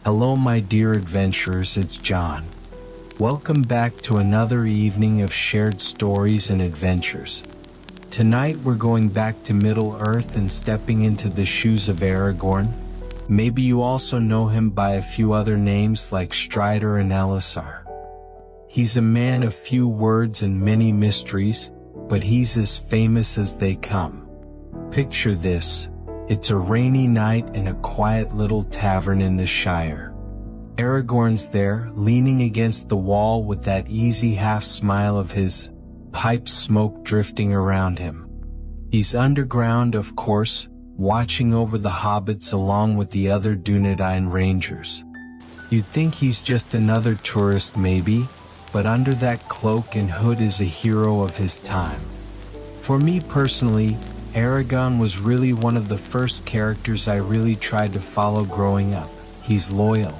Hello my dear adventurers, it's John. Welcome back to another evening of shared stories and adventures. Tonight we're going back to Middle-earth and stepping into the shoes of Aragorn. Maybe you also know him by a few other names like Strider and LOTR. He's a man of few words and many mysteries, but he's as famous as they come. Picture this. It's a rainy night in a quiet little tavern in the Shire. Aragorn's there, leaning against the wall with that easy half-smile of his, pipe smoke drifting around him. He's underground, of course, watching over the hobbits along with the other Dunedain rangers. You'd think he's just another tourist maybe, but under that cloak and hood is a hero of his time. For me personally, Aragorn was really one of the first characters I really tried to follow growing up. He's loyal,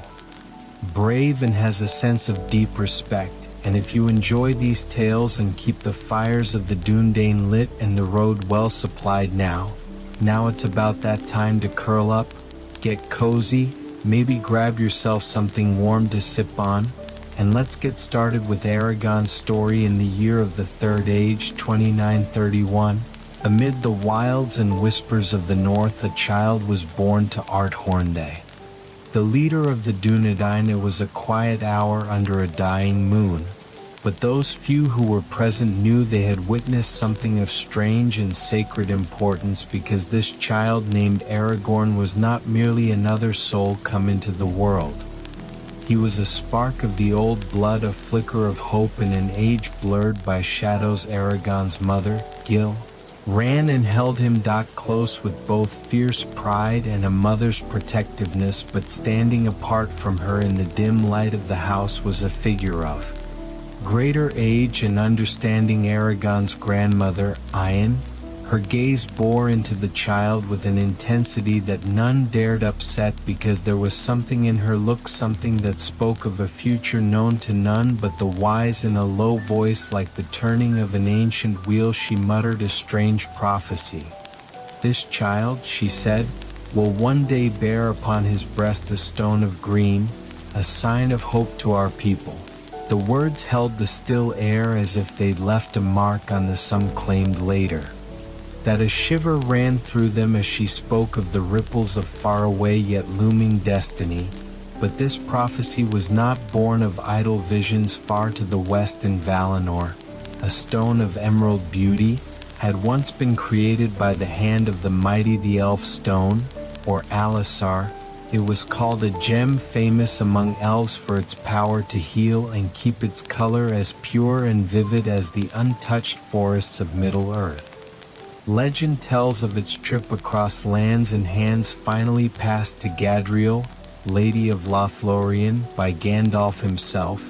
brave, and has a sense of deep respect, and if you enjoy these tales and keep the fires of the Dunedain lit and the road well supplied now it's about that time to curl up, get cozy, maybe grab yourself something warm to sip on, and let's get started with Aragorn's story. In the year of the Third Age, 2931, amid the wilds and whispers of the north, a child was born to Aragorn. The leader of the Dunedain. It was a quiet hour under a dying moon, but those few who were present knew they had witnessed something of strange and sacred importance, because this child named Aragorn was not merely another soul come into the world. He was a spark of the old blood, a flicker of hope in an age blurred by shadows. Aragorn's mother, Gil, ran and held him close with both fierce pride and a mother's protectiveness, but standing apart from her in the dim light of the house was a figure of greater age and understanding. Aragorn's grandmother, Ian. Her gaze bore into the child with an intensity that none dared upset, because there was something in her look, something that spoke of a future known to none but the wise. In a low voice like the turning of an ancient wheel, she muttered a strange prophecy. "This child," she said, "will one day bear upon his breast a stone of green, a sign of hope to our people." The words held the still air as if they'd left a mark on the some claimed later, that a shiver ran through them as she spoke of the ripples of faraway yet looming destiny. But this prophecy was not born of idle visions. Far to the west in Valinor, a stone of emerald beauty had once been created by the hand of the mighty, the Elf Stone, or LOTR. It was called a gem, famous among elves for its power to heal and keep its color as pure and vivid as the untouched forests of Middle-earth. Legend tells of its trip across lands and hands, finally passed to Gadriel, Lady of Lothlorien, by Gandalf himself.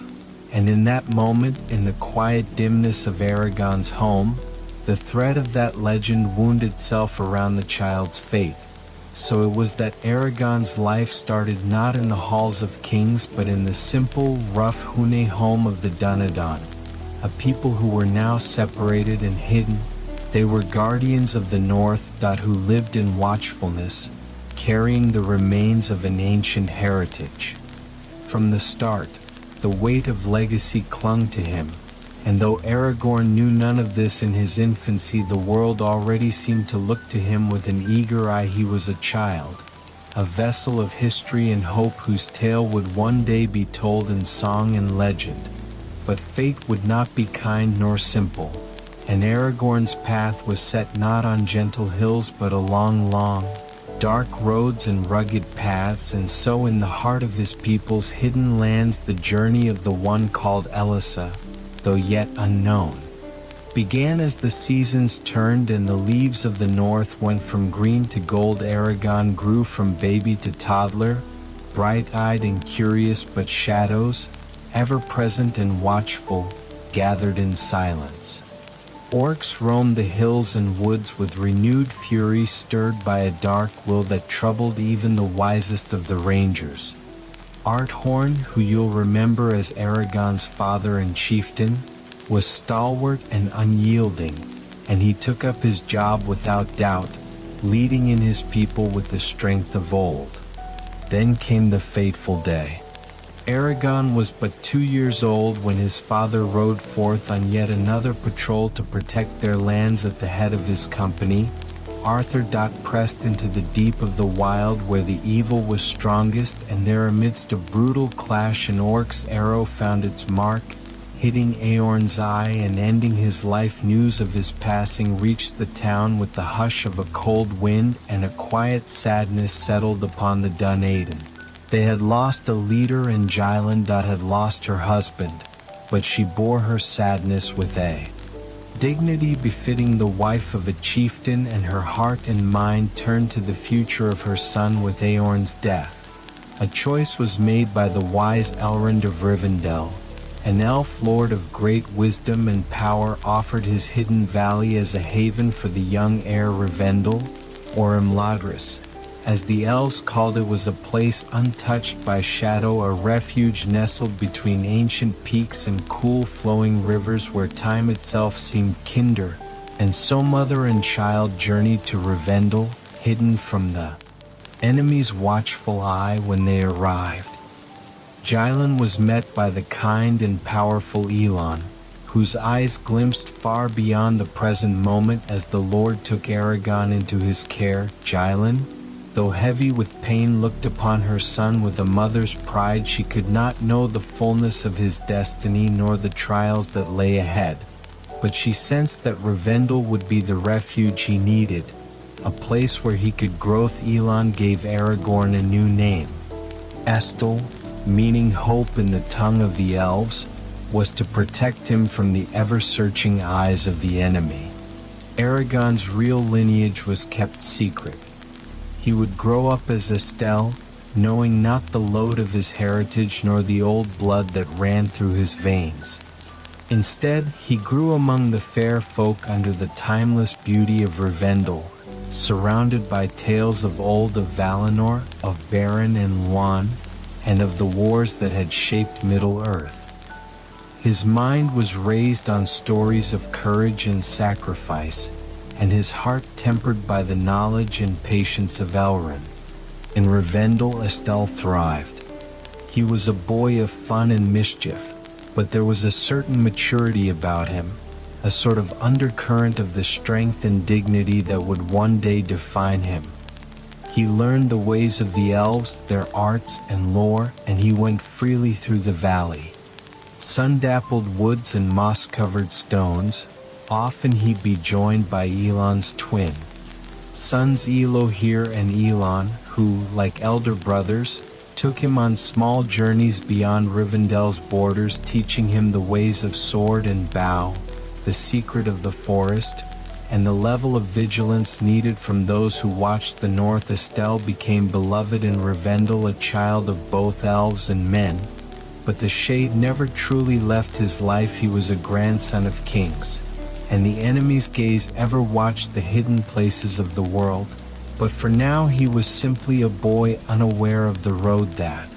And in that moment, in the quiet dimness of Aragorn's home, the thread of that legend wound itself around the child's fate. So it was that Aragorn's life started not in the halls of kings, but in the simple, rough Hune home of the Dunedain, a people who were now separated and hidden. They were guardians of the north, who lived in watchfulness, carrying the remains of an ancient heritage. From the start, the weight of legacy clung to him, and though Aragorn knew none of this in his infancy, the world already seemed to look to him with an eager eye. He was a child, a vessel of history and hope, whose tale would one day be told in song and legend. But fate would not be kind nor simple, and Aragorn's path was set not on gentle hills but along long, dark roads and rugged paths. And so in the heart of his people's hidden lands, the journey of the one called Elissa, though yet unknown, began as the seasons turned and the leaves of the north went from green to gold. Aragorn grew from baby to toddler, bright-eyed and curious, but shadows, ever present and watchful, gathered in silence. Orcs roamed the hills and woods with renewed fury, stirred by a dark will that troubled even the wisest of the rangers. Aragorn, who you'll remember as Aragorn's father and chieftain, was stalwart and unyielding, and he took up his job without doubt, leading in his people with the strength of old. Then came the fateful day. Aragorn was but 2 years old when his father rode forth on yet another patrol to protect their lands at the head of his company. Arthur pressed into the deep of the wild where the evil was strongest, and there amidst a brutal clash an orc's arrow found its mark, hitting Eorn's eye and ending his life. News of his passing reached the town with the hush of a cold wind, and a quiet sadness settled upon the Dunedain. They had lost a leader, and Jyland had lost her husband, but she bore her sadness with a dignity befitting the wife of a chieftain, and her heart and mind turned to the future of her son with Eorn's death. A choice was made by the wise Elrond of Rivendell. An elf lord of great wisdom and power offered his hidden valley as a haven for the young heir. Rivendell, or Imladris, as the elves called it, was a place untouched by shadow, a refuge nestled between ancient peaks and cool flowing rivers where time itself seemed kinder. And so mother and child journeyed to Rivendell, hidden from the enemy's watchful eye. When they arrived, Jyland was met by the kind and powerful Elon, whose eyes glimpsed far beyond the present moment as the Lord took Aragorn into his care. Jyland, though heavy with pain, looked upon her son with a mother's pride. She could not know the fullness of his destiny nor the trials that lay ahead, but she sensed that Rivendell would be the refuge he needed, a place where he could grow. Elon gave Aragorn a new name. Estel, meaning hope in the tongue of the elves, was to protect him from the ever-searching eyes of the enemy. Aragorn's real lineage was kept secret. He would grow up as Estel, knowing not the load of his heritage nor the old blood that ran through his veins. Instead, he grew among the fair folk under the timeless beauty of Rivendell, surrounded by tales of old, of Valinor, of Beren and Luan, and of the wars that had shaped Middle-earth. His mind was raised on stories of courage and sacrifice, and his heart tempered by the knowledge and patience of Elrond. In Rivendell, Estel thrived. He was a boy of fun and mischief, but there was a certain maturity about him, a sort of undercurrent of the strength and dignity that would one day define him. He learned the ways of the elves, their arts and lore, and he went freely through the valley. Sun-dappled woods and moss-covered stones. Often he'd be joined by Elon's twin sons Elohir and Elon, who, like elder brothers, took him on small journeys beyond Rivendell's borders, teaching him the ways of sword and bow, the secret of the forest, and the level of vigilance needed from those who watched the north. Estel became beloved in Rivendell, a child of both elves and men, but the shade never truly left his life. He was a grandson of kings, and the enemy's gaze ever watched the hidden places of the world. But for now he was simply a boy, unaware of the road that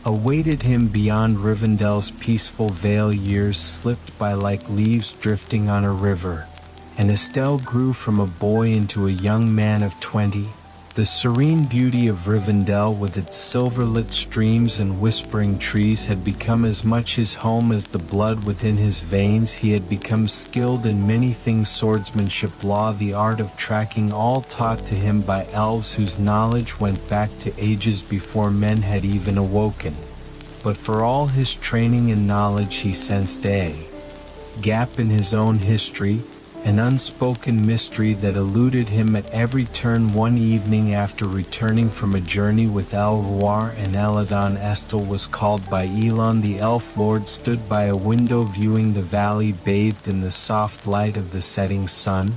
awaited him beyond Rivendell's peaceful vale. Years slipped by like leaves drifting on a river, and Estel grew from a boy into a young man of 20. The serene beauty of Rivendell, with its silver-lit streams and whispering trees, had become as much his home as the blood within his veins. He had become skilled in many things: swordsmanship, law, the art of tracking, all taught to him by elves whose knowledge went back to ages before men had even awoken. But for all his training and knowledge, he sensed a gap in his own history, an unspoken mystery that eluded him at every turn. One evening, after returning from a journey with LOTR and Eladon, Estel was called by Elon. The elf lord stood by a window viewing the valley bathed in the soft light of the setting sun.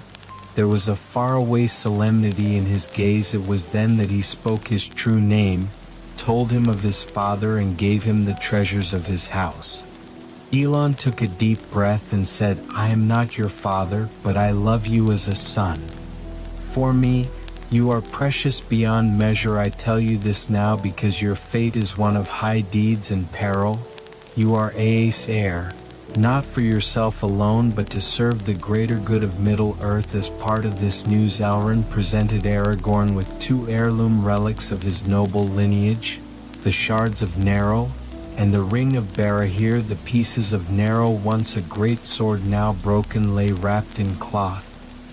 There was a faraway solemnity in his gaze. It was then that he spoke his true name, told him of his father, and gave him the treasures of his house. Elon took a deep breath and said, "I am not your father, but I love you as a son. For me, you are precious beyond measure. I tell you this now because your fate is one of high deeds and peril. You are Aes heir, not for yourself alone but to serve the greater good of Middle-earth. As part of this news, Elrond presented Aragorn with 2 heirloom relics of his noble lineage, the shards of Narrow and the ring of Barahir. The pieces of Narrow, once a great sword now broken, lay wrapped in cloth,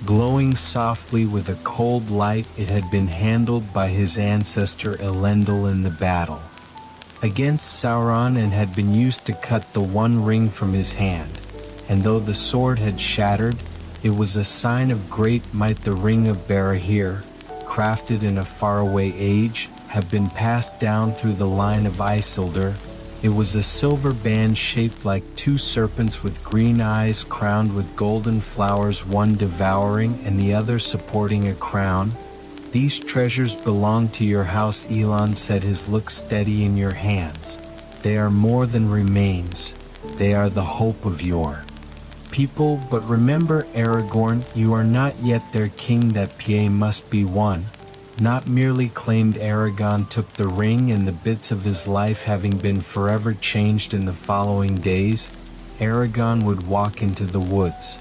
glowing softly with a cold light. It had been handled by his ancestor Elendil in the battle against Sauron and had been used to cut the One Ring from his hand, and though the sword had shattered, it was a sign of great might. The ring of Barahir, crafted in a faraway age, had been passed down through the line of Isildur. It was a silver band shaped like 2 serpents with green eyes crowned with golden flowers, one devouring and the other supporting a crown. These treasures belong to your house, Elrond said, his look steady. In your hands. They are more than remains. They are the hope of your people. But remember, Aragorn, you are not yet their king. That PA must be won, not merely claimed. Aragorn took the ring, and the bits of his life having been forever changed. In the following days, Aragorn would walk into the woods.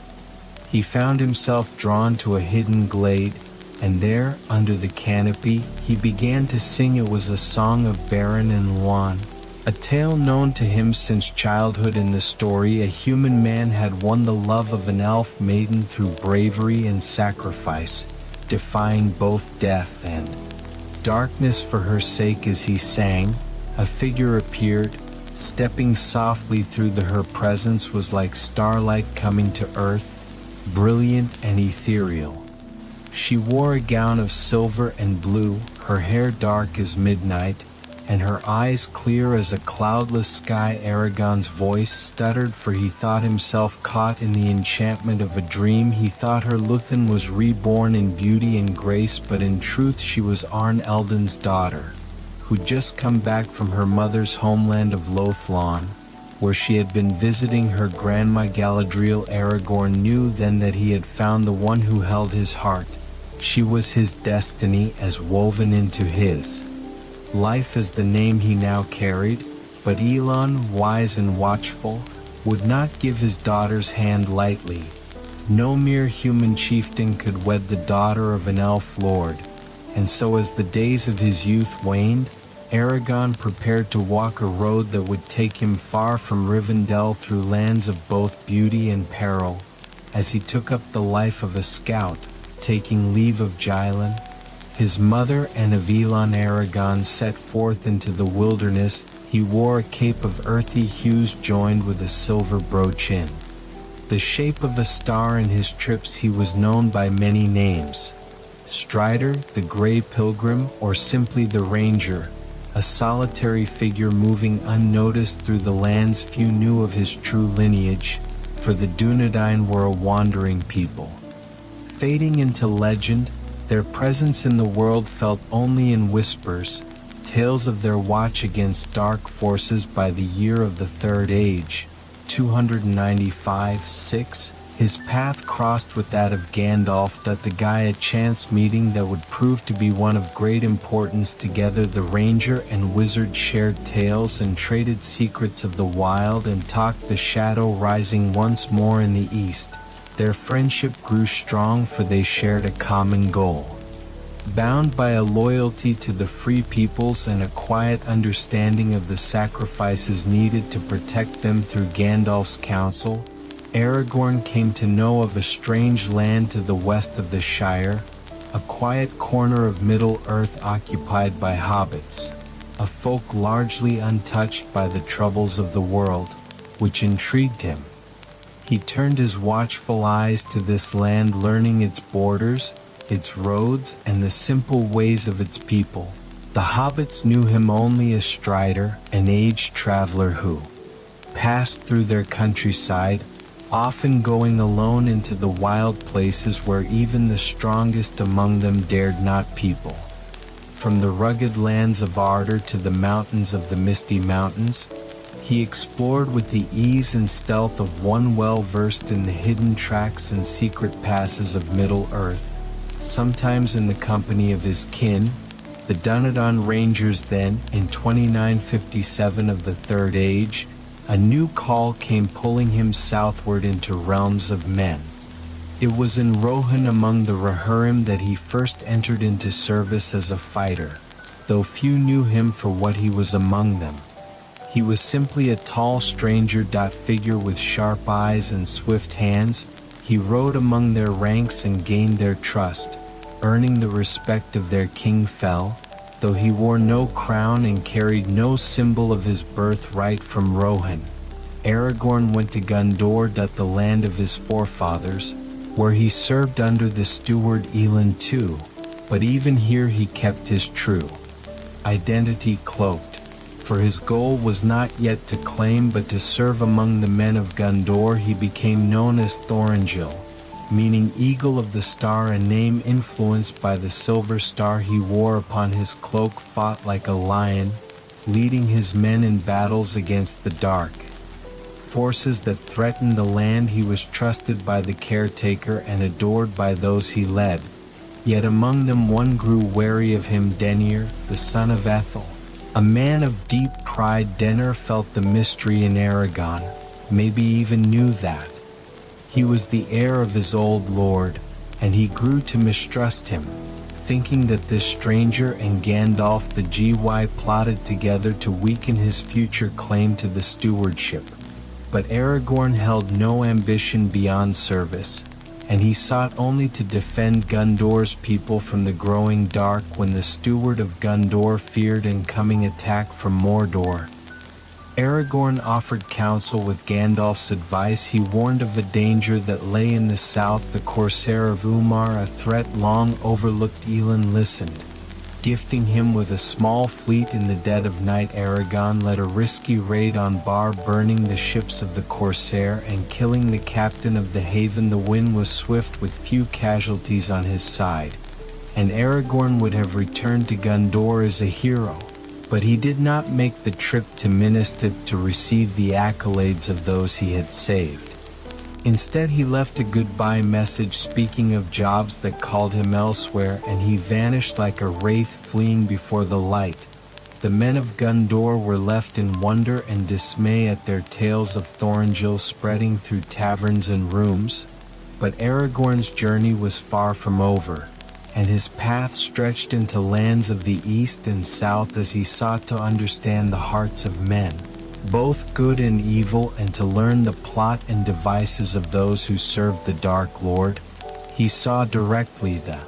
He found himself drawn to a hidden glade, and there, under the canopy, he began to sing. It was a song of Beren and Luan, a tale known to him since childhood. In the story, a human man had won the love of an elf maiden through bravery and sacrifice, defying both death and darkness for her sake. As he sang, a figure appeared, stepping softly through. Her presence was like starlight coming to earth, brilliant and ethereal. She wore a gown of silver and blue, her hair dark as midnight, and her eyes clear as a cloudless sky. Aragorn's voice stuttered, for he thought himself caught in the enchantment of a dream. He thought her Lúthien was reborn in beauty and grace, but in truth she was Arn Eldon's daughter, who'd just come back from her mother's homeland of Lothlon, where she had been visiting her grandma Galadriel. Aragorn knew then that he had found the one who held his heart. She was his destiny, as woven into his life as the name he now carried. But Elrond, wise and watchful, would not give his daughter's hand lightly. No mere human chieftain could wed the daughter of an elf lord, and so as the days of his youth waned, Aragorn prepared to walk a road that would take him far from Rivendell, through lands of both beauty and peril. As he took up the life of a scout, taking leave of Jylin, his mother, and of Elrond, Aragorn set forth into the wilderness. He wore a cape of earthy hues joined with a silver brooch in the shape of a star. In his trips he was known by many names: Strider, the Grey Pilgrim, or simply the Ranger, a solitary figure moving unnoticed through the lands. Few knew of his true lineage, for the Dunedain were a wandering people, fading into legend, their presence in the world felt only in whispers, tales of their watch against dark forces. By the year of the Third Age, 295-6, his path crossed with that of Gandalf, the guy, a chance meeting that would prove to be one of great importance. Together the ranger and wizard shared tales and traded secrets of the wild, and talked the shadow rising once more in the east. Their friendship grew strong, for they shared a common goal. Bound by a loyalty to the free peoples and a quiet understanding of the sacrifices needed to protect them. Through Gandalf's counsel, Aragorn came to know of a strange land to the west of the Shire, a quiet corner of Middle-earth occupied by hobbits, a folk largely untouched by the troubles of the world, which intrigued him. He turned his watchful eyes to this land, learning its borders, its roads, and the simple ways of its people. The hobbits knew him only as Strider, an aged traveler who passed through their countryside, often going alone into the wild places where even the strongest among them dared not people. From the rugged lands of Arda to the mountains of the Misty Mountains, he explored with the ease and stealth of one well-versed in the hidden tracks and secret passes of Middle-earth, sometimes in the company of his kin, the Dunedain Rangers. Then, in 2957 of the Third Age, a new call came pulling him southward into realms of men. It was in Rohan among the Rohirrim that he first entered into service as a fighter, though few knew him for what he was among them. He was simply a tall stranger. Figure with sharp eyes and swift hands. He rode among their ranks and gained their trust, earning the respect of their king Fel, though he wore no crown and carried no symbol of his birthright from Rohan. Aragorn went to Gondor, the land of his forefathers, where he served under the steward Elend II, but even here he kept his true identity cloaked, for his goal was not yet to claim but to serve among the men of Gondor. He became known as Thorongil, meaning eagle of the star, a name influenced by the silver star he wore upon his cloak. Fought like a lion, leading his men in battles against the dark forces that threatened the land. He was trusted by the caretaker and adored by those he led. Yet among them one grew wary of him, Denir, the son of Ethel, a man of deep pride. Denir felt the mystery in Aragorn, maybe even knew that he was the heir of his old lord, and he grew to mistrust him, thinking that this stranger and Gandalf the Gy plotted together to weaken his future claim to the stewardship. But Aragorn held no ambition beyond service, and he sought only to defend Gondor's people from the growing dark. When the steward of Gondor feared incoming attack from Mordor, Aragorn offered counsel. With Gandalf's advice, he warned of a danger that lay in the south, the corsair of Umar, a threat long overlooked. Elend listened, gifting him with a small fleet. In the dead of night, Aragorn led a risky raid on Bar, burning the ships of the corsair and killing the captain of the haven. The wind was swift with few casualties on his side, and Aragorn would have returned to Gondor as a hero, but he did not make the trip to Minas Tirith to receive the accolades of those he had saved. Instead, he left a goodbye message speaking of jobs that called him elsewhere, and he vanished like a wraith fleeing before the light. The men of Gondor were left in wonder and dismay at their tales of Thorongil spreading through taverns and rooms. But Aragorn's journey was far from over, and his path stretched into lands of the east and south as he sought to understand the hearts of men, both good and evil, and to learn the plot and devices of those who served the Dark Lord. He saw directly the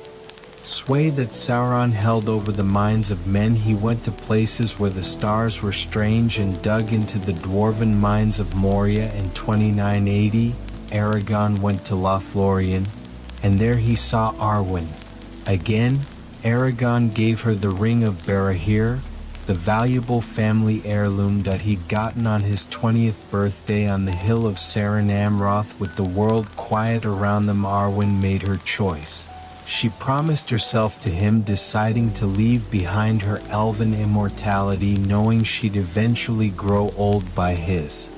sway that Sauron held over the minds of men. He went to places where the stars were strange and dug into the dwarven mines of Moria. In 2980, Aragorn went to Lothlorien, and there he saw Arwen. Again, Aragorn gave her the Ring of Barahir, the valuable family heirloom that he'd gotten on his 20th birthday on the hill of Seren Amroth. With the world quiet around them, Arwen made her choice. She promised herself to him, deciding to leave behind her elven immortality, knowing she'd eventually grow old by his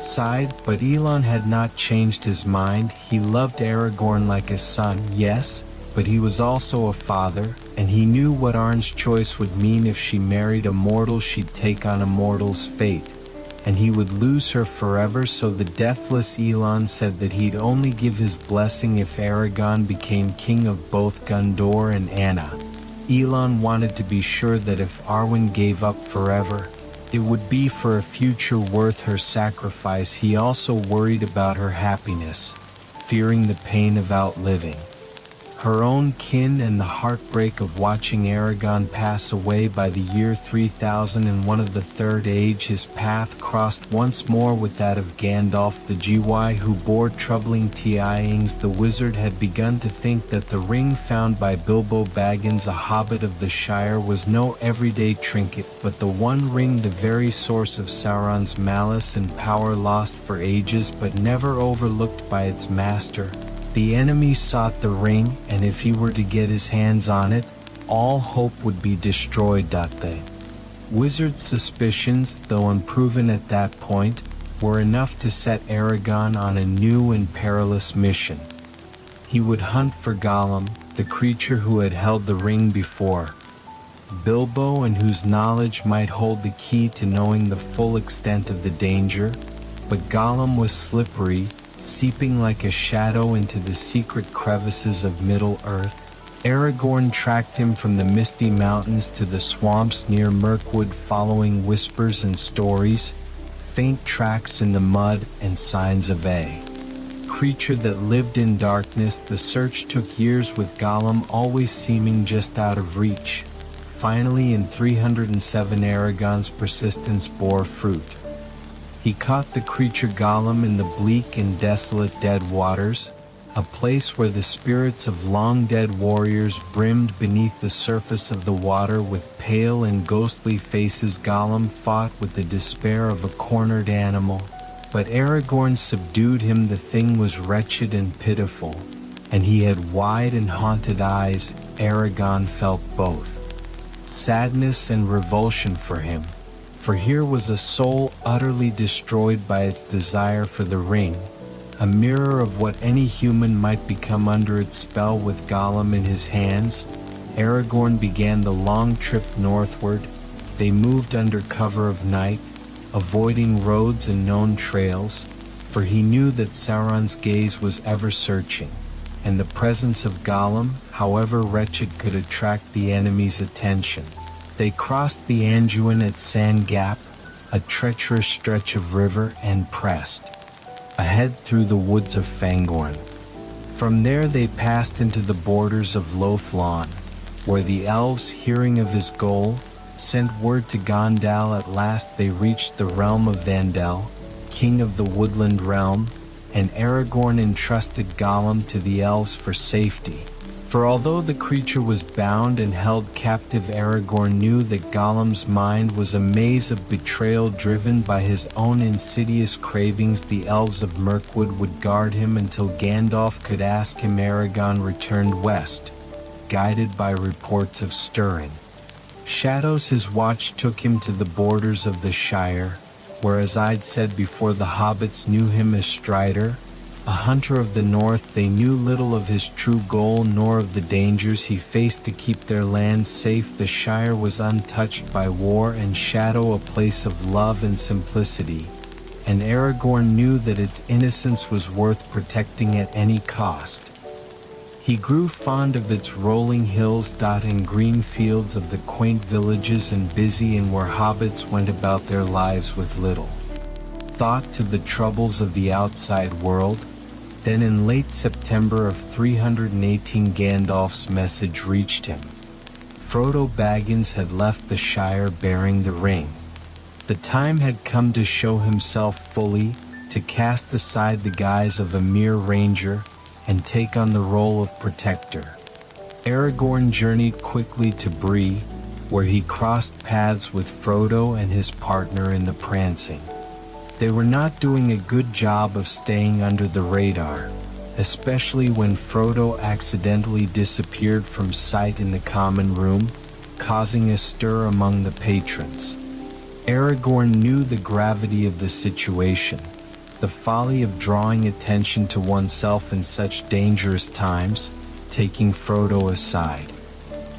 side. But Elend had not changed his mind. He loved Aragorn like a son, yes, but he was also a father, and he knew what Arwen's choice would mean. If she married a mortal, she'd take on a mortal's fate, and he would lose her forever. So the deathless Elend said that he'd only give his blessing if Aragorn became king of both Gondor and Anna. Elend wanted to be sure that if Arwen gave up forever, it would be for a future worth her sacrifice. He also worried about her happiness, fearing the pain of outliving her own kin and the heartbreak of watching Aragorn pass away. By the year 3001 of the Third Age, his path crossed once more with that of Gandalf the Gy, who bore troubling tidings. The wizard had begun to think that the ring found by Bilbo Baggins, a hobbit of the Shire, was no everyday trinket, but the One Ring, the very source of Sauron's malice and power, lost for ages but never overlooked by its master. The enemy sought the ring, and if he were to get his hands on it, all hope would be destroyed. The wizard's suspicions, though unproven at that point, were enough to set Aragorn on a new and perilous mission. He would hunt for Gollum, the creature who had held the ring before. Bilbo, and whose knowledge might hold the key to knowing the full extent of the danger, but Gollum was slippery, seeping like a shadow into the secret crevices of Middle-earth. Aragorn tracked him from the misty mountains to the swamps near Mirkwood, following whispers and stories, faint tracks in the mud and signs of a creature that lived in darkness. The search took years, with Gollum always seeming just out of reach. Finally, in 307, Aragorn's persistence bore fruit. He caught the creature Gollum in the bleak and desolate Dead Waters, a place where the spirits of long-dead warriors brimmed beneath the surface of the water. With pale and ghostly faces, Gollum fought with the despair of a cornered animal, but Aragorn subdued him. The thing was wretched and pitiful, and he had wide and haunted eyes. Aragorn felt both sadness and revulsion for him, for here was a soul utterly destroyed by its desire for the ring, a mirror of what any human might become under its spell. With Gollum in his hands, Aragorn began the long trip northward. They moved under cover of night, avoiding roads and known trails, for he knew that Sauron's gaze was ever searching, and the presence of Gollum, however wretched, could attract the enemy's attention. They crossed the Anduin at Sand Gap, a treacherous stretch of river, and pressed ahead through the woods of Fangorn. From there they passed into the borders of Lothlon, where the Elves, hearing of his goal, sent word to Gondal. At last they reached the realm of Vandel, king of the woodland realm, and Aragorn entrusted Gollum to the Elves for safety. For although the creature was bound and held captive, Aragorn knew that Gollum's mind was a maze of betrayal driven by his own insidious cravings. The Elves of Mirkwood would guard him until Gandalf could ask him. Aragorn returned west, guided by reports of stirring shadows. His watch took him to the borders of the Shire, where, as I'd said before, the hobbits knew him as Strider, a hunter of the north. They knew little of his true goal, nor of the dangers he faced to keep their land safe. The Shire was untouched by war and shadow, a place of love and simplicity, and Aragorn knew that its innocence was worth protecting at any cost. He grew fond of its rolling hills and green fields, of the quaint villages and busy inn where hobbits went about their lives with little thought to the troubles of the outside world. Then in late September of 318, Gandalf's message reached him. Frodo Baggins had left the Shire bearing the ring. The time had come to show himself fully, to cast aside the guise of a mere ranger, and take on the role of protector. Aragorn journeyed quickly to Bree, where he crossed paths with Frodo and his partner in the prancing. They were not doing a good job of staying under the radar, especially when Frodo accidentally disappeared from sight in the common room, causing a stir among the patrons. Aragorn knew the gravity of the situation, the folly of drawing attention to oneself in such dangerous times. Taking Frodo aside,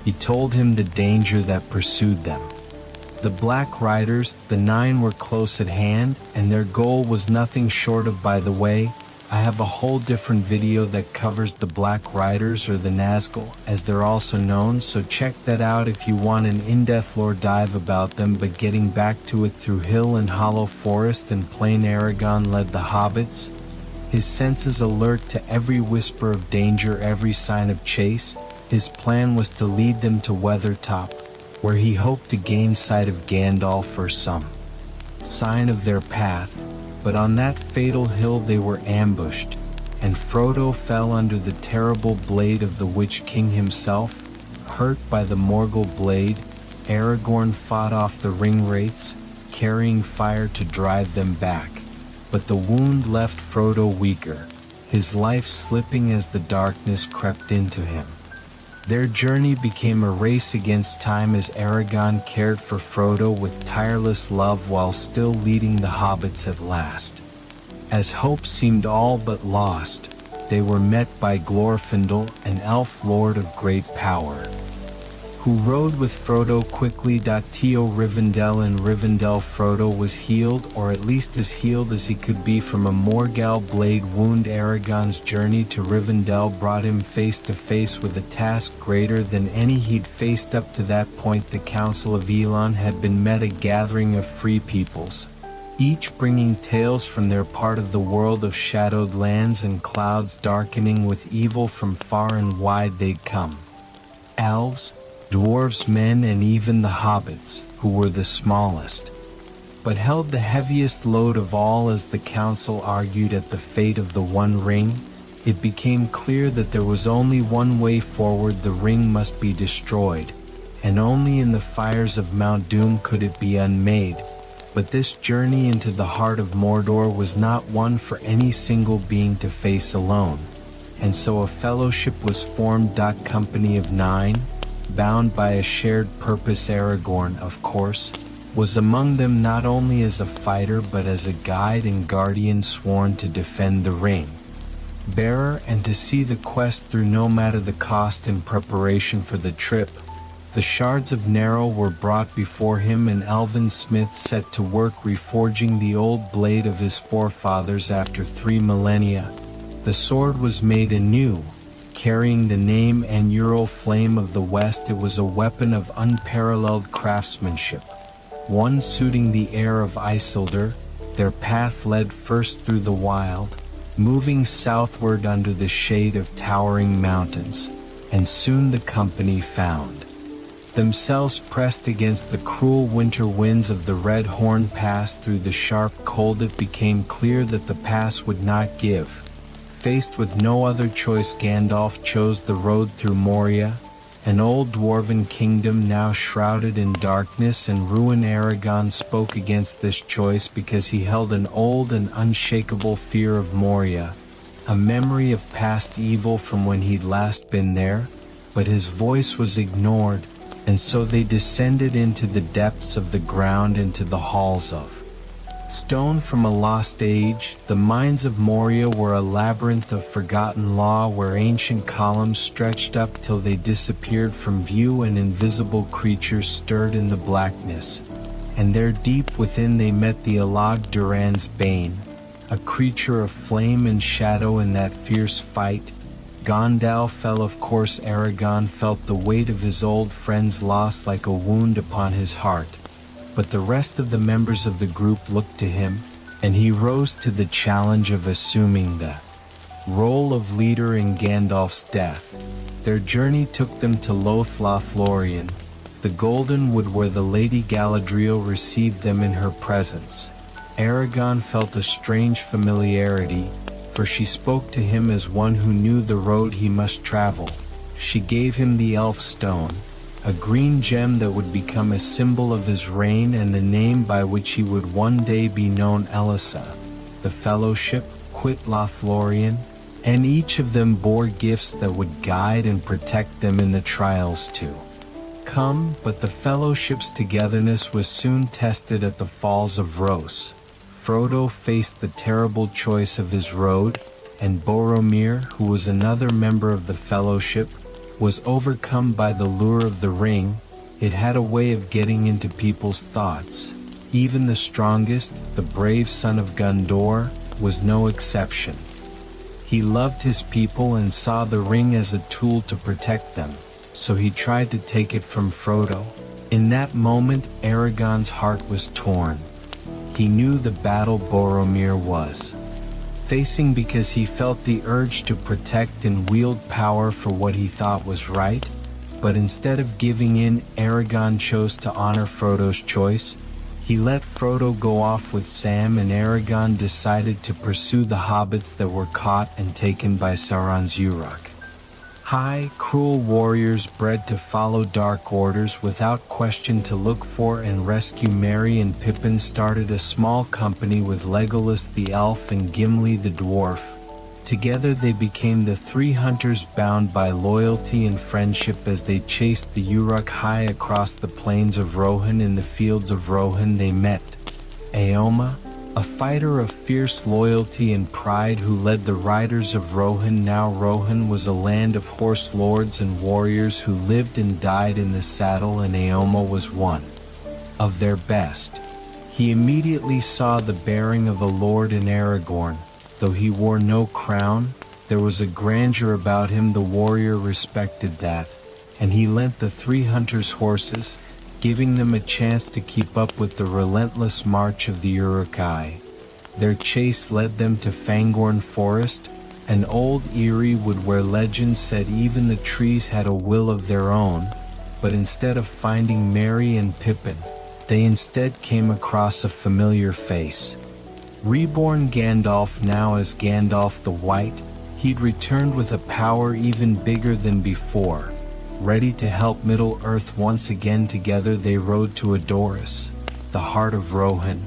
he told him the danger that pursued them. The Black Riders, the Nine, were close at hand, and their goal was nothing short of, by the way, I have a whole different video that covers the Black Riders, or the Nazgul, as they're also known, so check that out if you want an in-depth lore dive about them. But getting back to it, through hill and hollow, forest and plain, Aragorn led the hobbits, his senses alert to every whisper of danger, every sign of chase. His plan was to lead them to Weathertop, where he hoped to gain sight of Gandalf or some sign of their path. But on that fatal hill they were ambushed, and Frodo fell under the terrible blade of the Witch King himself. Hurt by the Morgul blade, Aragorn fought off the ringwraiths, carrying fire to drive them back. But the wound left Frodo weaker, his life slipping as the darkness crept into him. Their journey became a race against time, as Aragorn cared for Frodo with tireless love while still leading the hobbits. At last, as hope seemed all but lost, they were met by Glorfindel, an elf lord of great power, who rode with Frodo quickly. To Rivendell. In Rivendell, Frodo was healed, or at least as healed as he could be, from a Morgul blade wound. Aragorn's journey to Rivendell brought him face to face with a task greater than any he'd faced up to that point. The Council of Elrond had been met, a gathering of free peoples, each bringing tales from their part of the world of shadowed lands and clouds darkening with evil. From far and wide they'd come. Elves, dwarves, men, and even the hobbits, who were the smallest, but held the heaviest load of all. As the council argued at the fate of the One Ring, it became clear that there was only one way forward. The ring must be destroyed, and only in the fires of Mount Doom could it be unmade. But this journey into the heart of Mordor was not one for any single being to face alone, and so a fellowship was formed. Company of 9, bound by a shared purpose. Aragorn, of course, was among them, not only as a fighter but as a guide and guardian sworn to defend the ring bearer and to see the quest through no matter the cost. In preparation for the trip, the shards of Narrow were brought before him, and elven smith set to work reforging the old blade of his forefathers. After 3 millennia, the sword was made anew, carrying the name Annural Flame of the West. It was a weapon of unparalleled craftsmanship, one suiting the air of Isildur. Their path led first through the wild, moving southward under the shade of towering mountains, and soon the company found themselves pressed against the cruel winter winds of the Red Horn Pass. Through the sharp cold it became clear that the pass would not give. Faced with no other choice, Gandalf chose the road through Moria, an old dwarven kingdom now shrouded in darkness and ruin. Aragorn spoke against this choice because he held an old and unshakable fear of Moria, a memory of past evil from when he'd last been there. But his voice was ignored, and so they descended into the depths of the ground, into the halls of stone from a lost age. The mines of Moria were a labyrinth of forgotten law, where ancient columns stretched up till they disappeared from view, and invisible creatures stirred in the blackness. And there, deep within, they met the Alag Duran's bane, a creature of flame and shadow. In that fierce fight, Gondal fell. Of course, Aragorn felt the weight of his old friend's loss like a wound upon his heart. But the rest of the members of the group looked to him, and he rose to the challenge of assuming the role of leader in Gandalf's death. Their journey took them to Lothlorien, the Golden Wood, where the Lady Galadriel received them in her presence. Aragorn felt a strange familiarity, for she spoke to him as one who knew the road he must travel. She gave him the Elf Stone, a green gem that would become a symbol of his reign and the name by which he would one day be known. Elissa, the Fellowship, quit Lothlorien, and each of them bore gifts that would guide and protect them in the trials to come. But the Fellowship's togetherness was soon tested at the Falls of Rhos. Frodo faced the terrible choice of his road, and Boromir, who was another member of the Fellowship, was overcome by the lure of the ring. It had a way of getting into people's thoughts. Even the strongest, the brave son of Gondor, was no exception. He loved his people and saw the ring as a tool to protect them, so he tried to take it from Frodo. In that moment, Aragorn's heart was torn. He knew the battle Boromir was facing, because he felt the urge to protect and wield power for what he thought was right. But instead of giving in, Aragorn chose to honor Frodo's choice. He let Frodo go off with Sam, and Aragorn decided to pursue the hobbits that were caught and taken by Sauron's Uruk. High, cruel warriors bred to follow dark orders without question, to look for and rescue Merry and Pippin started a small company with Legolas the elf and Gimli the dwarf. Together they became the 3 hunters, bound by loyalty and friendship as they chased the Uruk high across the plains of Rohan. In the fields of Rohan they met Éomer, a fighter of fierce loyalty and pride who led the riders of Rohan. Now Rohan was a land of horse lords and warriors who lived and died in the saddle, and Éomer was one of their best. He immediately saw the bearing of a lord in Aragorn. Though he wore no crown, there was a grandeur about him. The warrior respected that, and he lent the 3 hunters horses, giving them a chance to keep up with the relentless march of the Uruk-hai. Their chase led them to Fangorn Forest, an old eyrie wood where legend said even the trees had a will of their own. But instead of finding Merry and Pippin, they instead came across a familiar face. Reborn Gandalf, now as Gandalf the White, he'd returned with a power even bigger than before. Ready to help Middle-earth once again. Together they rode to Edoras, the heart of Rohan,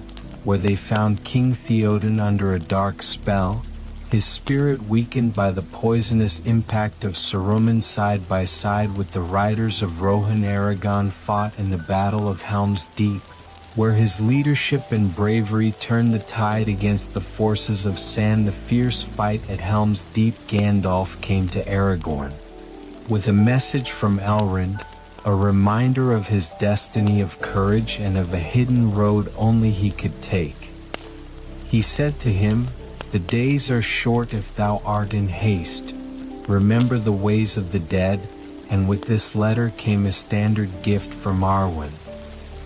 where they found King Theoden under a dark spell, his spirit weakened by the poisonous impact of Saruman. Side by side with the riders of Rohan, Aragorn fought in the Battle of Helm's Deep, where his leadership and bravery turned the tide against the forces of Sand. The fierce fight at Helm's Deep, Gandalf came to Aragorn with a message from Elrond, a reminder of his destiny of courage and of a hidden road only he could take. He said to him, "The days are short if thou art in haste. Remember the ways of the dead." And with this letter came a standard gift from Arwen.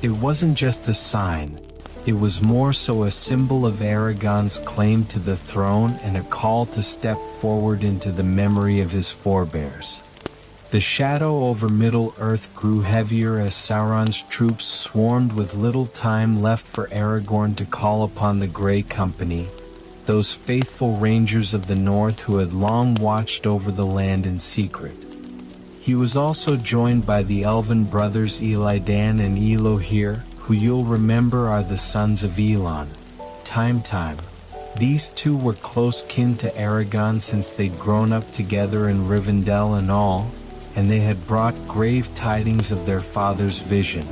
It wasn't just a sign, it was more so a symbol of Aragorn's claim to the throne and a call to step forward into the memory of his forebears. The shadow over Middle-earth grew heavier as Sauron's troops swarmed, with little time left for Aragorn to call upon the Grey Company, those faithful rangers of the north who had long watched over the land in secret. He was also joined by the elven brothers Illidan and Elohir, who you'll remember are the sons of Elon. Time. These two were close kin to Aragorn since they'd grown up together in Rivendell and all, and they had brought grave tidings of their father's vision.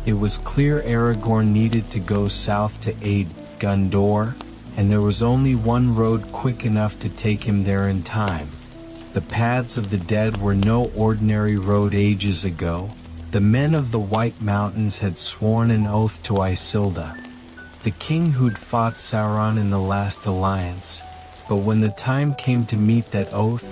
It was clear Aragorn needed to go south to aid Gondor, and there was only one road quick enough to take him there in time. The paths of the dead were no ordinary road. Ages ago, the men of the White Mountains had sworn an oath to Isilda, the king who'd fought Sauron in the last alliance. But when the time came to meet that oath,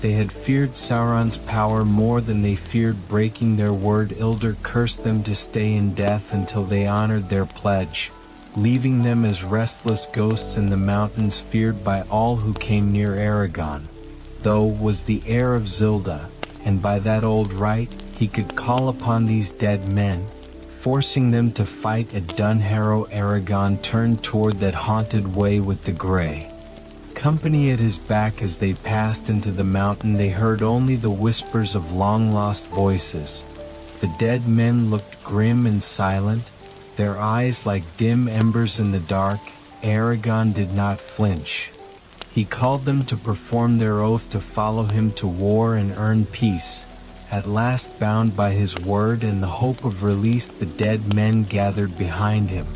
they had feared Sauron's power more than they feared breaking their word. Ilder cursed them to stay in death until they honored their pledge, leaving them as restless ghosts in the mountains, feared by all who came near. Aragorn, though, was the heir of Zilda, and by that old right, he could call upon these dead men, forcing them to fight at Dunharrow. Aragorn turned toward that haunted way with the Grey Company at his back. As they passed into the mountain, they heard only the whispers of long-lost voices. The dead men looked grim and silent, their eyes like dim embers in the dark. Aragorn did not flinch. He called them to perform their oath to follow him to war and earn peace. At last, bound by his word and the hope of release, the dead men gathered behind him,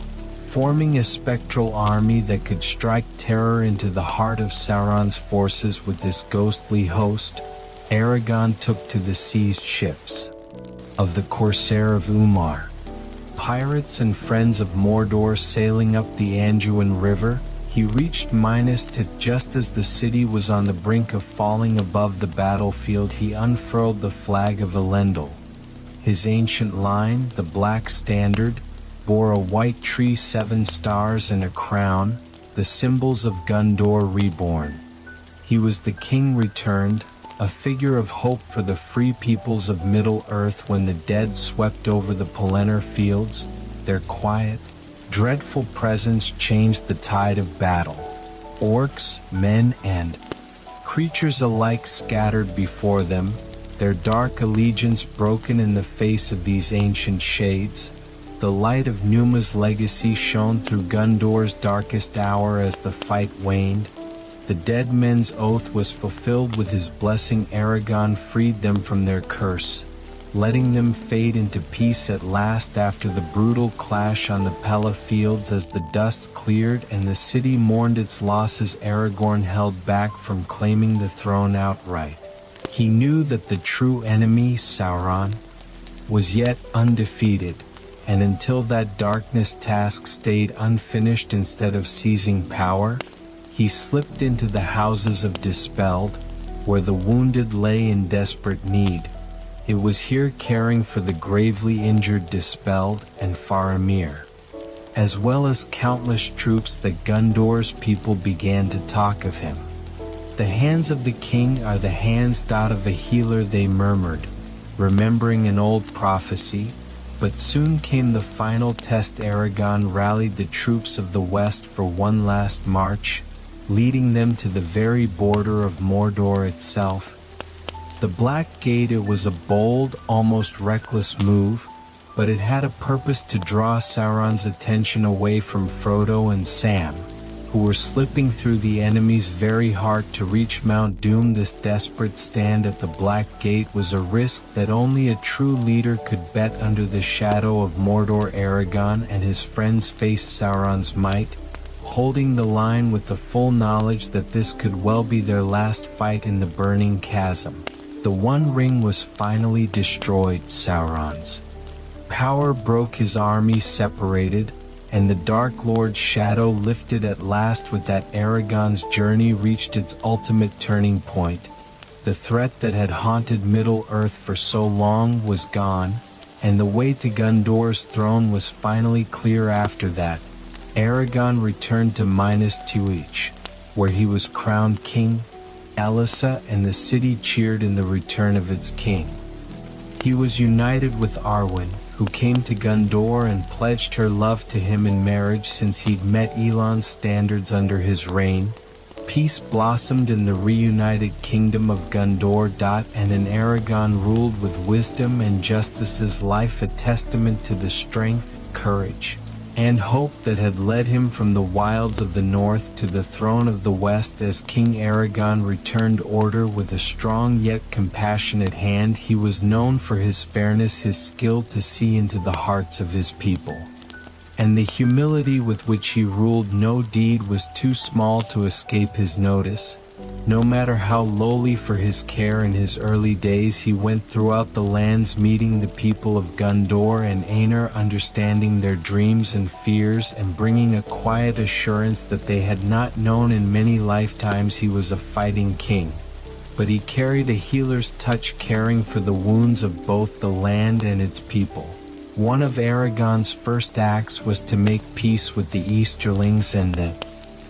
forming a spectral army that could strike terror into the heart of Sauron's forces. With this ghostly host, Aragorn took to the seized ships of the Corsair of Umar, pirates and friends of Mordor sailing up the Anduin River. He reached Minas Tirith just as the city was on the brink of falling. Above the battlefield, he unfurled the flag of Elendil. His ancient line, the Black Standard, bore a white tree, 7 stars, and a crown, the symbols of Gondor reborn. He was the king returned, a figure of hope for the free peoples of Middle-earth. When the dead swept over the Pelennor fields, their quiet, dreadful presence changed the tide of battle. Orcs, men, and creatures alike scattered before them, their dark allegiance broken in the face of these ancient shades. The light of Numa's legacy shone through Gondor's darkest hour. As the fight waned, the dead men's oath was fulfilled with his blessing. Aragorn freed them from their curse, letting them fade into peace at last after the brutal clash on the Pella fields as the dust cleared and the city mourned its losses. Aragorn held back from claiming the throne outright. He knew that the true enemy, Sauron, was yet undefeated, and until that darkness task stayed unfinished, instead of seizing power, he slipped into the houses of Dispelled, where the wounded lay in desperate need. It was here, caring for the gravely injured Dispelled and Faramir, as well as countless troops, that Gondor's people began to talk of him. The hands of the king are the hands of a healer, they murmured, remembering an old prophecy. But soon came the final test. Aragorn rallied the troops of the west for one last march, leading them to the very border of Mordor itself. The Black Gate. It was a bold, almost reckless move, but it had a purpose: to draw Sauron's attention away from Frodo and Sam, who were slipping through the enemy's very heart to reach Mount Doom. This desperate stand at the Black Gate was a risk that only a true leader could bet. Under the shadow of Mordor, Aragorn and his friends faced Sauron's might, holding the line with the full knowledge that this could well be their last fight in the burning chasm. The One Ring was finally destroyed. Sauron's power broke, his army separated, and the Dark Lord's shadow lifted at last. With that, Aragorn's journey reached its ultimate turning point. The threat that had haunted Middle-earth for so long was gone, and the way to Gondor's throne was finally clear. After that, Aragorn returned to Minas Tirith, where he was crowned king. Elissa and the city cheered in the return of its king. He was united with Arwen, who came to Gondor and pledged her love to him in marriage since he'd met Elon's standards under his reign. Peace blossomed in the reunited kingdom of Gondor. And an Aragorn ruled with wisdom and justice, his life a testament to the strength, courage, and hope that had led him from the wilds of the north to the throne of the west. As King Aragorn returned order with a strong yet compassionate hand, he was known for his fairness, his skill to see into the hearts of his people, and the humility with which he ruled. No deed was too small to escape his notice. No matter how lowly, for his care in his early days, he went throughout the lands, meeting the people of Gondor and Aenir, understanding their dreams and fears, and bringing a quiet assurance that they had not known in many lifetimes. He was a fighting king, but he carried a healer's touch, caring for the wounds of both the land and its people. One of Aragorn's first acts was to make peace with the Easterlings and the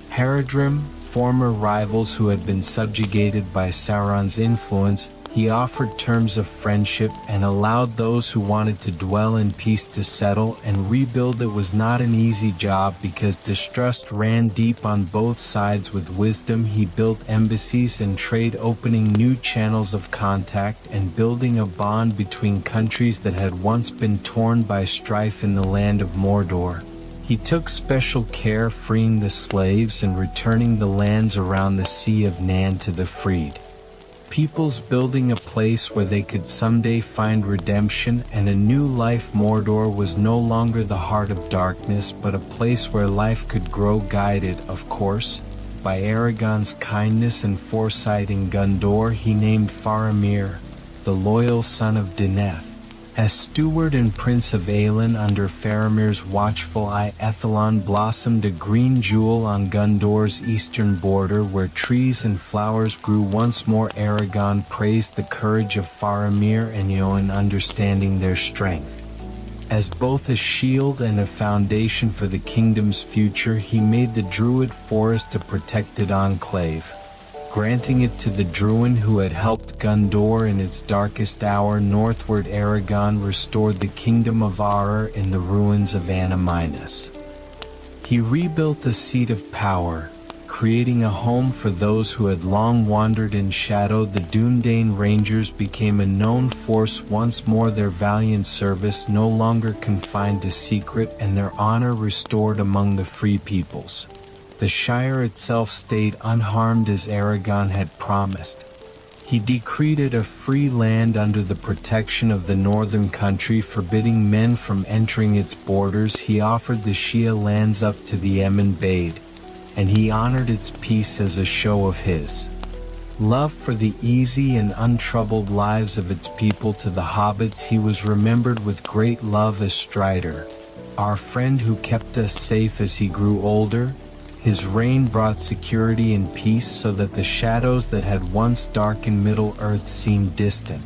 Haradrim, former rivals who had been subjugated by Sauron's influence. He offered terms of friendship and allowed those who wanted to dwell in peace to settle and rebuild. It was not an easy job because distrust ran deep on both sides. With wisdom, he built embassies and trade, opening new channels of contact and building a bond between countries that had once been torn by strife. In the land of Mordor, he took special care freeing the slaves and returning the lands around the Sea of Nan to the freed peoples, building a place where they could someday find redemption and a new life. Mordor was no longer the heart of darkness, but a place where life could grow, guided, of course, by Aragorn's kindness and foresight. In Gondor, he named Faramir, the loyal son of Deneth, as steward and prince of Aelin. Under Faramir's watchful eye, Ethelon blossomed, a green jewel on Gondor's eastern border, where trees and flowers grew once more. Aragorn praised the courage of Faramir and Eowyn, understanding their strength as both a shield and a foundation for the kingdom's future. He made the Druid forest a protected enclave, granting it to the Druid who had helped Gondor in its darkest hour. Northward, Aragorn restored the kingdom of J.R.R. in the ruins of Minas. He rebuilt a seat of power, creating a home for those who had long wandered in shadow. The Dúnedain Rangers became a known force once more, their valiant service no longer confined to secret, and their honor restored among the free peoples. The Shire itself stayed unharmed as Aragorn had promised. He decreed a free land under the protection of the northern country, forbidding men from entering its borders. He offered the Shia lands up to the Emin Bade, and he honored its peace as a show of his love for the easy and untroubled lives of its people. To the hobbits he was remembered with great love as Strider, our friend who kept us safe as he grew older. His reign brought security and peace, so that the shadows that had once darkened Middle-earth seemed distant.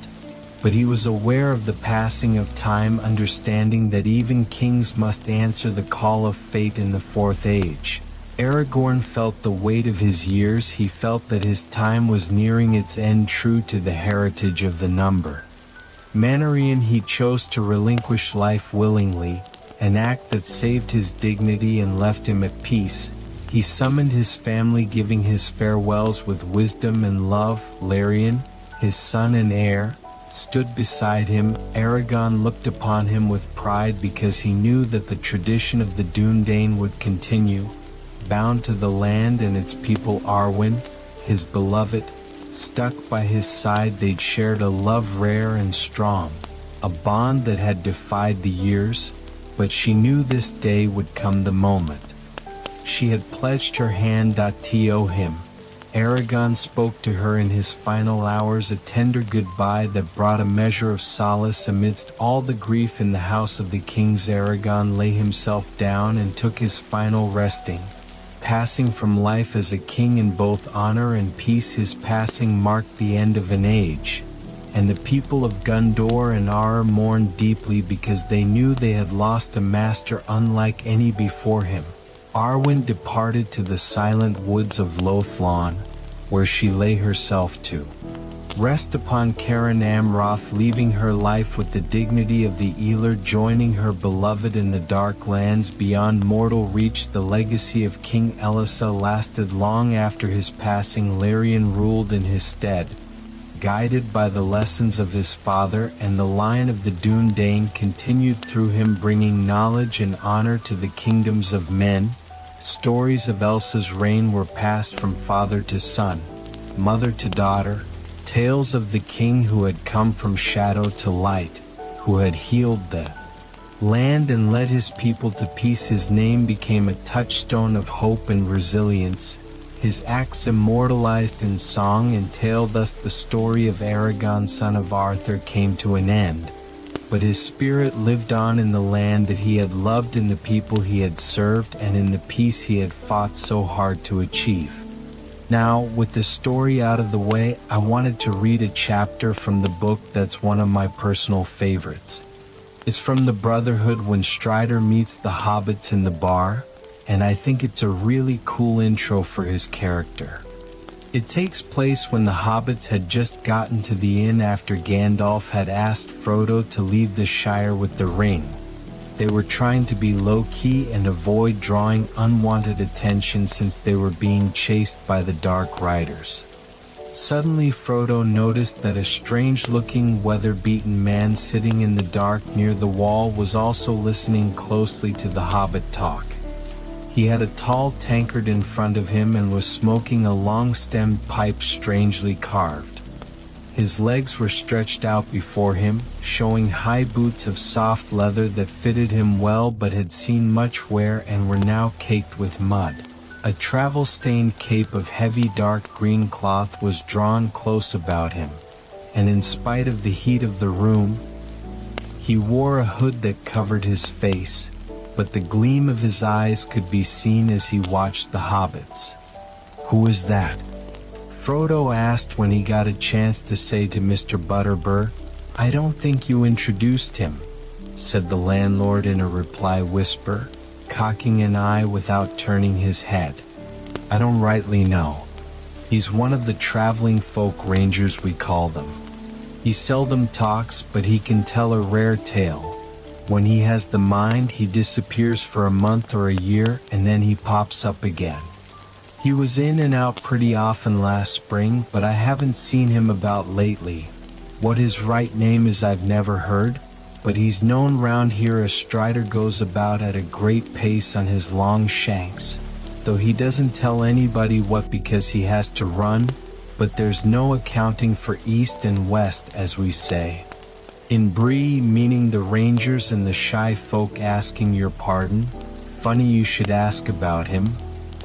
But he was aware of the passing of time, understanding that even kings must answer the call of fate in the Fourth Age. Aragorn felt the weight of his years. He felt that his time was nearing its end, true to the heritage of the number. Manorian, he chose to relinquish life willingly, an act that saved his dignity and left him at peace. He summoned his family, giving his farewells with wisdom and love. Larian, his son and heir, stood beside him. Aragorn looked upon him with pride because he knew that the tradition of the Dúnedain would continue. Bound to the land and its people, Arwen, his beloved, stuck by his side. They'd shared a love rare and strong, a bond that had defied the years, but she knew this day would come, the moment. She had pledged her hand to him. Aragorn spoke to her in his final hours, a tender goodbye that brought a measure of solace amidst all the grief in the house of the kings. Aragorn lay himself down and took his final resting, passing from life as a king in both honor and peace. His passing marked the end of an age, and the people of Gondor and Ar mourned deeply because they knew they had lost a master unlike any before him. Arwen departed to the silent woods of Lothlon, where she lay herself to rest upon Caran Amroth, leaving her life with the dignity of the Elar, joining her beloved in the dark lands beyond mortal reach. The legacy of King Elissa lasted long after his passing. Larian ruled in his stead, guided by the lessons of his father, and the line of the Dúnedain continued through him, bringing knowledge and honor to the kingdoms of men. Stories of Elsa's reign were passed from father to son, mother to daughter, tales of the king who had come from shadow to light, who had healed the land and led his people to peace. His name became a touchstone of hope and resilience, his acts immortalized in song and tale. Thus the story of Aragorn, son of Arthur, came to an end, but his spirit lived on in the land that he had loved, in the people he had served, and in the peace he had fought so hard to achieve. Now, with the story out of the way, I wanted to read a chapter from the book that's one of my personal favorites. It's from the Brotherhood, when Strider meets the hobbits in the bar, and I think it's a really cool intro for his character. It takes place when the hobbits had just gotten to the inn after Gandalf had asked Frodo to leave the Shire with the ring. They were trying to be low-key and avoid drawing unwanted attention since they were being chased by the Dark Riders. Suddenly Frodo noticed that a strange-looking, weather-beaten man sitting in the dark near the wall was also listening closely to the hobbit talk. He had a tall tankard in front of him and was smoking a long-stemmed pipe strangely carved. His legs were stretched out before him, showing high boots of soft leather that fitted him well but had seen much wear and were now caked with mud. A travel-stained cape of heavy dark green cloth was drawn close about him, and in spite of the heat of the room, he wore a hood that covered his face, but the gleam of his eyes could be seen as he watched the hobbits. "Who is that?" Frodo asked when he got a chance to say to Mr. Butterbur. "I don't think you introduced him," said the landlord in a reply whisper, cocking an eye without turning his head. "I don't rightly know. He's one of the traveling folk rangers, we call them. He seldom talks, but he can tell a rare tale. When he has the mind, he disappears for a month or a year, and then he pops up again. He was in and out pretty often last spring, but I haven't seen him about lately. What his right name is I've never heard, but he's known round here as Strider. Goes about at a great pace on his long shanks, though he doesn't tell anybody what, because he has to run but there's no accounting for east and west, as we say. In Bree, meaning the rangers and the shy folk asking your pardon. Funny you should ask about him,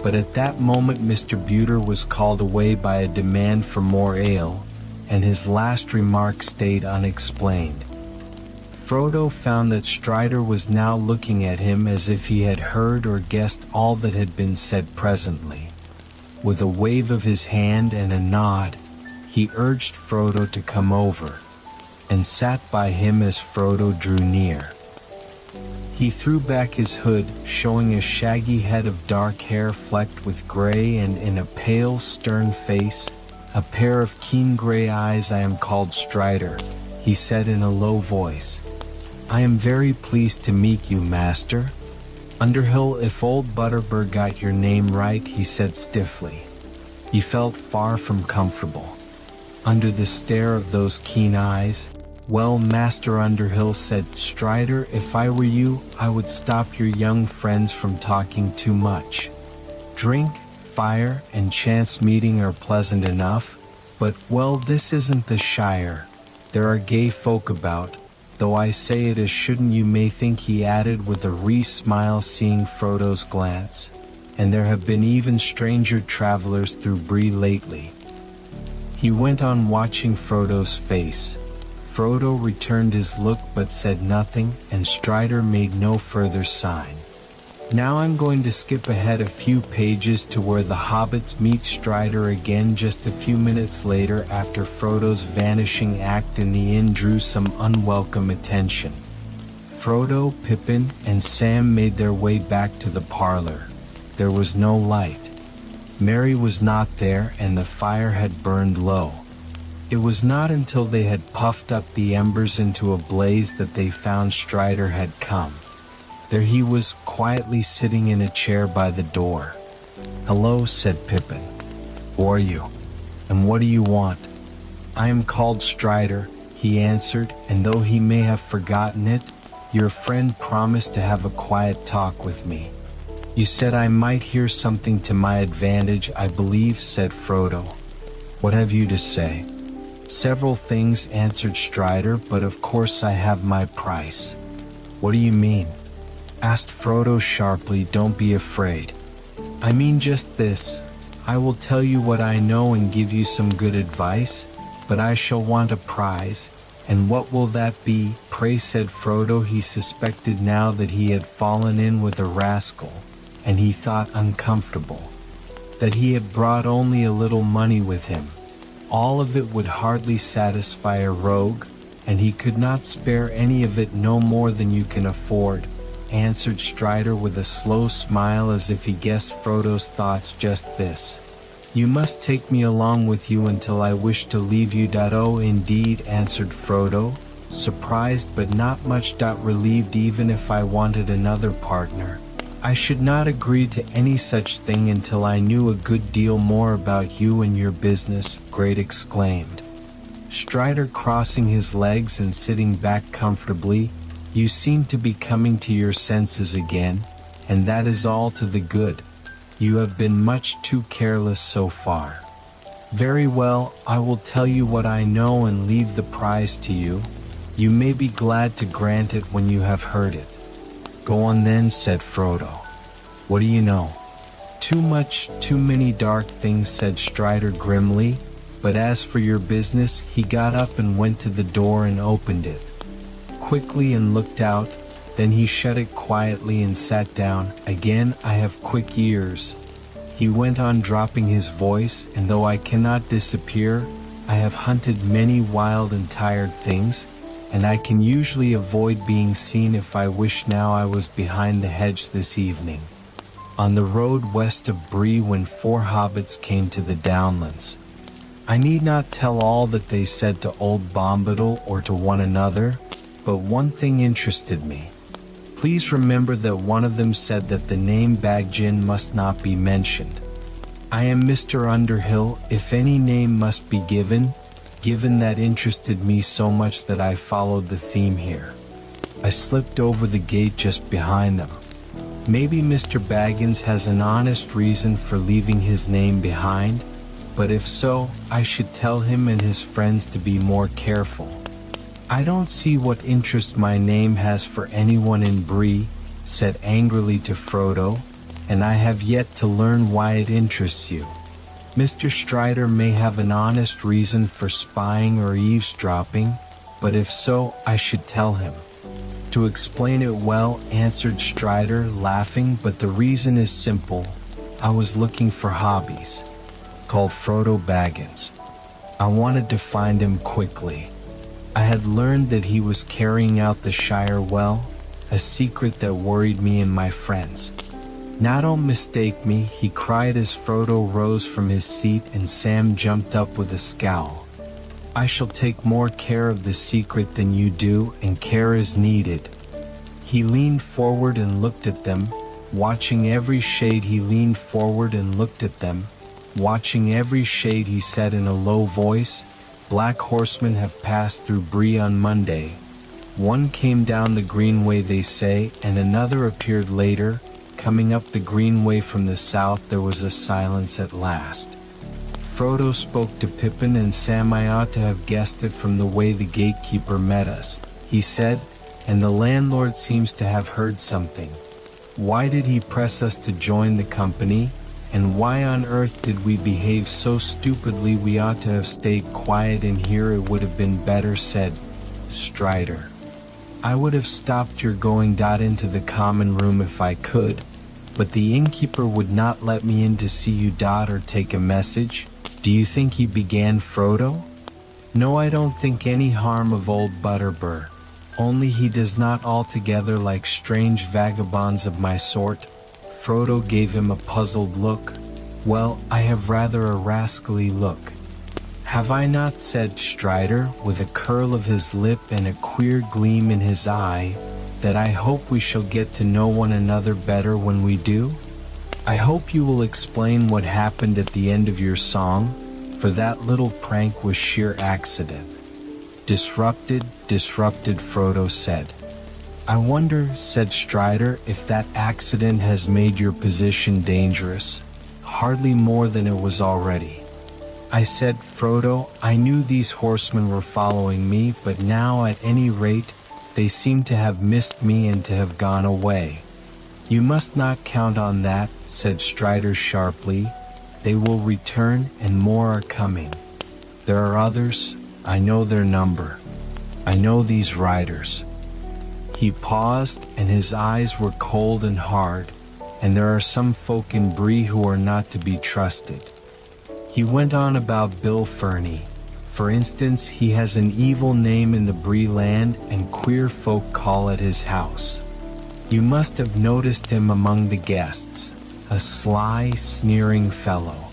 but at that moment Mr. Buter was called away by a demand for more ale, and his last remark stayed unexplained. Frodo found that Strider was now looking at him as if he had heard or guessed all that had been said presently. With a wave of his hand and a nod, he urged Frodo to come over, and sat by him as Frodo drew near. He threw back his hood, showing a shaggy head of dark hair flecked with gray, and in a pale, stern face, a pair of keen gray eyes. "I am called Strider," he said in a low voice. "I am very pleased to meet you, master. Underhill, if old Butterbur got your name right," he said stiffly. He felt far from comfortable. Under the stare of those keen eyes, "Well, Master Underhill," said Strider, "if I were you, I would stop your young friends from talking too much. Drink, fire, and chance meeting are pleasant enough, but, well, this isn't the Shire. There are gay folk about, though I say it as shouldn't, you may think," he added with a wry smile, seeing Frodo's glance, "and there have been even stranger travelers through Bree lately." He went on watching Frodo's face. Frodo returned his look but said nothing, and Strider made no further sign. Now I'm going to skip ahead a few pages to where the hobbits meet Strider again just a few minutes later, after Frodo's vanishing act in the inn drew some unwelcome attention. Frodo, Pippin, and Sam made their way back to the parlor. There was no light. Merry was not there, and the fire had burned low. It was not until they had puffed up the embers into a blaze that they found Strider had come. There he was, quietly sitting in a chair by the door. "Hello," said Pippin. "Who are you? And what do you want?" "I am called Strider," he answered, "and though he may have forgotten it, your friend promised to have a quiet talk with me. You said I might hear something to my advantage, I believe," said Frodo. "What have you to say?" "Several things," answered Strider, "but of course I have my price." "What do you mean?" asked Frodo sharply. "Don't be afraid." "I mean just this. I will tell you what I know and give you some good advice, but I shall want a prize." "And what will that be, pray?" said Frodo. He suspected now that he had fallen in with a rascal, and he thought uncomfortable. That he had brought only a little money with him. All of it would hardly satisfy a rogue, and he could not spare any of it. "No more than you can afford," answered Strider with a slow smile, as if he guessed Frodo's thoughts. "Just this. You must take me along with you until I wish to leave you." "Oh, indeed," answered Frodo, surprised but not much relieved. "Even if I wanted another partner, I should not agree to any such thing until I knew a good deal more about you and your business," Great exclaimed Strider, crossing his legs and sitting back comfortably. "You seem to be coming to your senses again, and that is all to the good. You have been much too careless so far." "Very well, I will tell you what I know and leave the prize to you. You may be glad to grant it when you have heard it." "Go on then," said Frodo. "What do you know?" "Too much, too many dark things," said Strider grimly. "But as for your business," he got up and went to the door and opened it quickly and looked out. Then he shut it quietly and sat down again. "I have quick ears," he went on, dropping his voice, "and though I cannot disappear, I have hunted many wild and tired things, and I can usually avoid being seen if I wish. Now I was behind the hedge this evening, on the road west of Bree, when 4 hobbits came to the downlands. I need not tell all that they said to old Bombadil or to one another, but one thing interested me. Please remember that one of them said that the name Bagjin must not be mentioned. I am Mr. Underhill, if any name must be given that interested me so much that I followed the theme here. I slipped over the gate just behind them. Maybe Mr. Baggins has an honest reason for leaving his name behind. but if so, I should tell him and his friends to be more careful. I don't see what interest my name has for anyone in Bree, said angrily to Frodo, and I have yet to learn why it interests you. Mr. Strider may have an honest reason for spying or eavesdropping, but if so, I should tell him. To explain it well, answered Strider, laughing, but the reason is simple. I was looking for hobbies. Called Frodo Baggins. I wanted to find him quickly. I had learned that he was carrying out the Shire well, a secret that worried me and my friends. Now don't mistake me, he cried as Frodo rose from his seat and Sam jumped up with a scowl. I shall take more care of the secret than you do, and care is needed. He leaned forward and looked at them, watching every shade he leaned forward and looked at them, watching every shade he said in a low voice, Black horsemen have passed through Bree on Monday. One came down the greenway they say, and another appeared later. Coming up the greenway from the south there was a silence at last. Frodo spoke to Pippin and Sam. I ought to have guessed it from the way the gatekeeper met us, he said, and the landlord seems to have heard something. Why did he press us to join the company? And why on earth did we behave so stupidly? We ought to have stayed quiet in here, it would have been better, said Strider. I would have stopped your going into the common room if I could, but the innkeeper would not let me in to see you or take a message. Do you think he began, Frodo? No, I don't think any harm of old Butterbur, only he does not altogether like strange vagabonds of my sort. Frodo gave him a puzzled look. Well, I have rather a rascally look. Have I not, said Strider, with a curl of his lip and a queer gleam in his eye, that I hope we shall get to know one another better when we do? I hope you will explain what happened at the end of your song, for that little prank was sheer accident. Disrupted, Frodo said. I wonder, said Strider, if that accident has made your position dangerous. Hardly more than it was already. I said, Frodo, I knew these horsemen were following me, but now at any rate, they seem to have missed me and to have gone away. You must not count on that, said Strider sharply. They will return, and more are coming. There are others, I know their number. I know these riders. He paused, and his eyes were cold and hard, and there are some folk in Bree who are not to be trusted. He went on about Bill Ferny. For instance, he has an evil name in the Bree land, and queer folk call at his house. You must have noticed him among the guests, a sly, sneering fellow.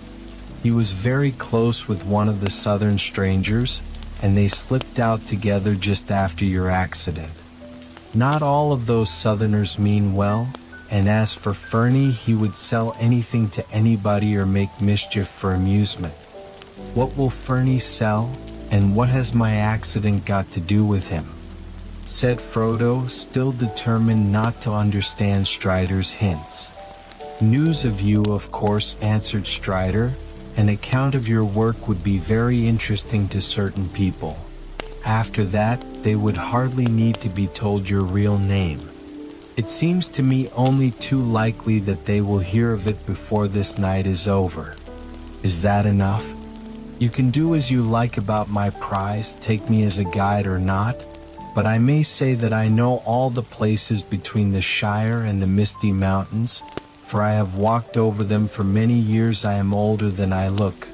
He was very close with one of the southern strangers, and they slipped out together just after your accident. Not all of those southerners mean well, and as for Ferny, he would sell anything to anybody or make mischief for amusement. What will Ferny sell, and what has my accident got to do with him? Said Frodo, still determined not to understand Strider's hints. News of you, of course, answered Strider. An account of your work would be very interesting to certain people. After that, they would hardly need to be told your real name. It seems to me only too likely that they will hear of it before this night is over. Is that enough? You can do as you like about my prize, take me as a guide or not, but I may say that I know all the places between the Shire and the Misty Mountains, for I have walked over them for many years. I am older than I look.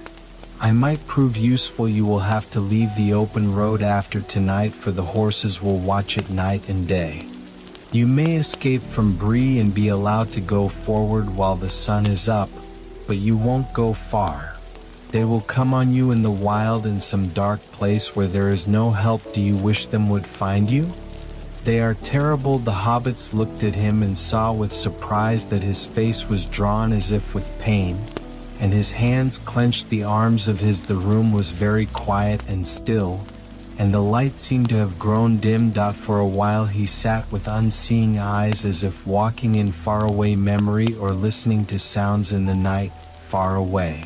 I might prove useful. You will have to leave the open road after tonight, for the horses will watch it night and day. You may escape from Bree and be allowed to go forward while the sun is up, but you won't go far. They will come on you in the wild in some dark place where there is no help. Do you wish them would find you? They are terrible. The hobbits looked at him and saw with surprise that his face was drawn as if with pain, and his hands clenched the arms of his. The room was very quiet and still, and the light seemed to have grown dim. For a while he sat with unseeing eyes, as if walking in faraway memory or listening to sounds in the night, far away.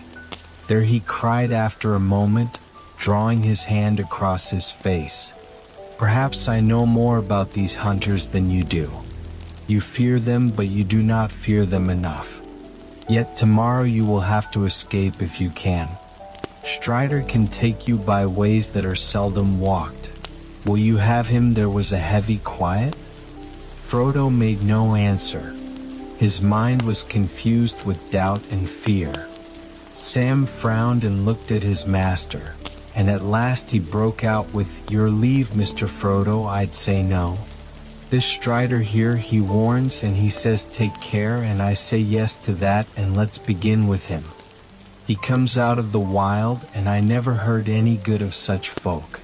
There he cried after a moment, drawing his hand across his face. Perhaps I know more about these hunters than you do. You fear them, but you do not fear them enough. Yet tomorrow you will have to escape if you can. Strider can take you by ways that are seldom walked. Will you have him? There was a heavy quiet. Frodo made no answer. His mind was confused with doubt and fear. Sam frowned and looked at his master, and at last he broke out with, "Your leave, Mr. Frodo, I'd say no. This Strider here, he warns and he says take care, and I say yes to that, and let's begin with him. He comes out of the wild, and I never heard any good of such folk.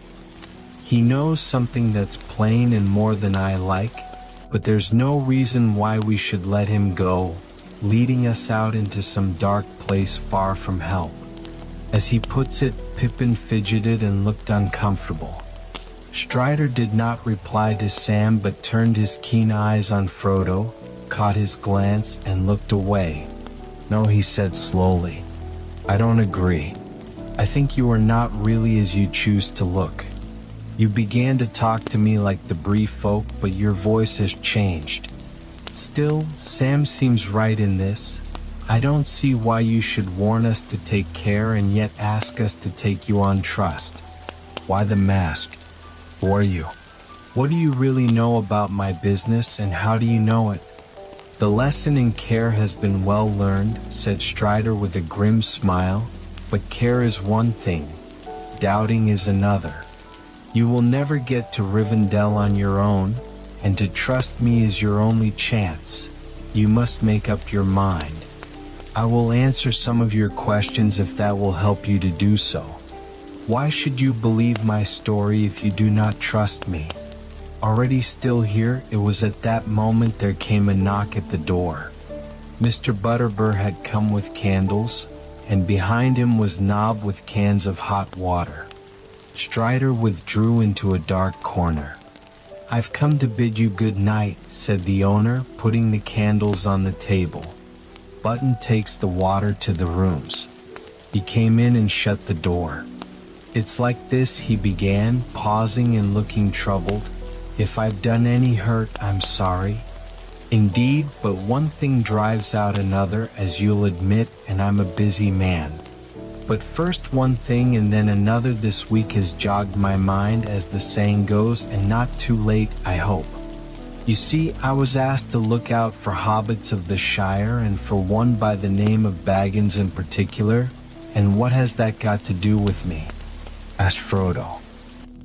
He knows something that's plain and more than I like, but there's no reason why we should let him go, leading us out into some dark place far from help." As he puts it, Pippin fidgeted and looked uncomfortable. Strider did not reply to Sam, but turned his keen eyes on Frodo, caught his glance, and looked away. "No," he said slowly. "I don't agree. I think you are not really as you choose to look. You began to talk to me like the Bree folk, but your voice has changed. Still, Sam seems right in this. I don't see why you should warn us to take care and yet ask us to take you on trust. Why the mask? Who are you? What do you really know about my business, and how do you know it?" "The lesson in care has been well learned," said Strider with a grim smile, "but care is one thing, doubting is another. You will never get to Rivendell on your own, and to trust me is your only chance. You must make up your mind. I will answer some of your questions if that will help you to do so. Why should you believe my story if you do not trust me?" Already still here, it was at that moment there came a knock at the door. Mr. Butterbur had come with candles, and behind him was Nob with cans of hot water. Strider withdrew into a dark corner. "I've come to bid you good night," said the owner, putting the candles on the table. Button takes the water to the rooms. He came in and shut the door. "It's like this," he began, pausing and looking troubled. "If I've done any hurt, I'm sorry. Indeed, but one thing drives out another, as you'll admit, and I'm a busy man. But first one thing and then another this week has jogged my mind, as the saying goes, and not too late, I hope. You see, I was asked to look out for hobbits of the Shire, and for one by the name of Baggins in particular, and what has that got to do with me?" asked Frodo.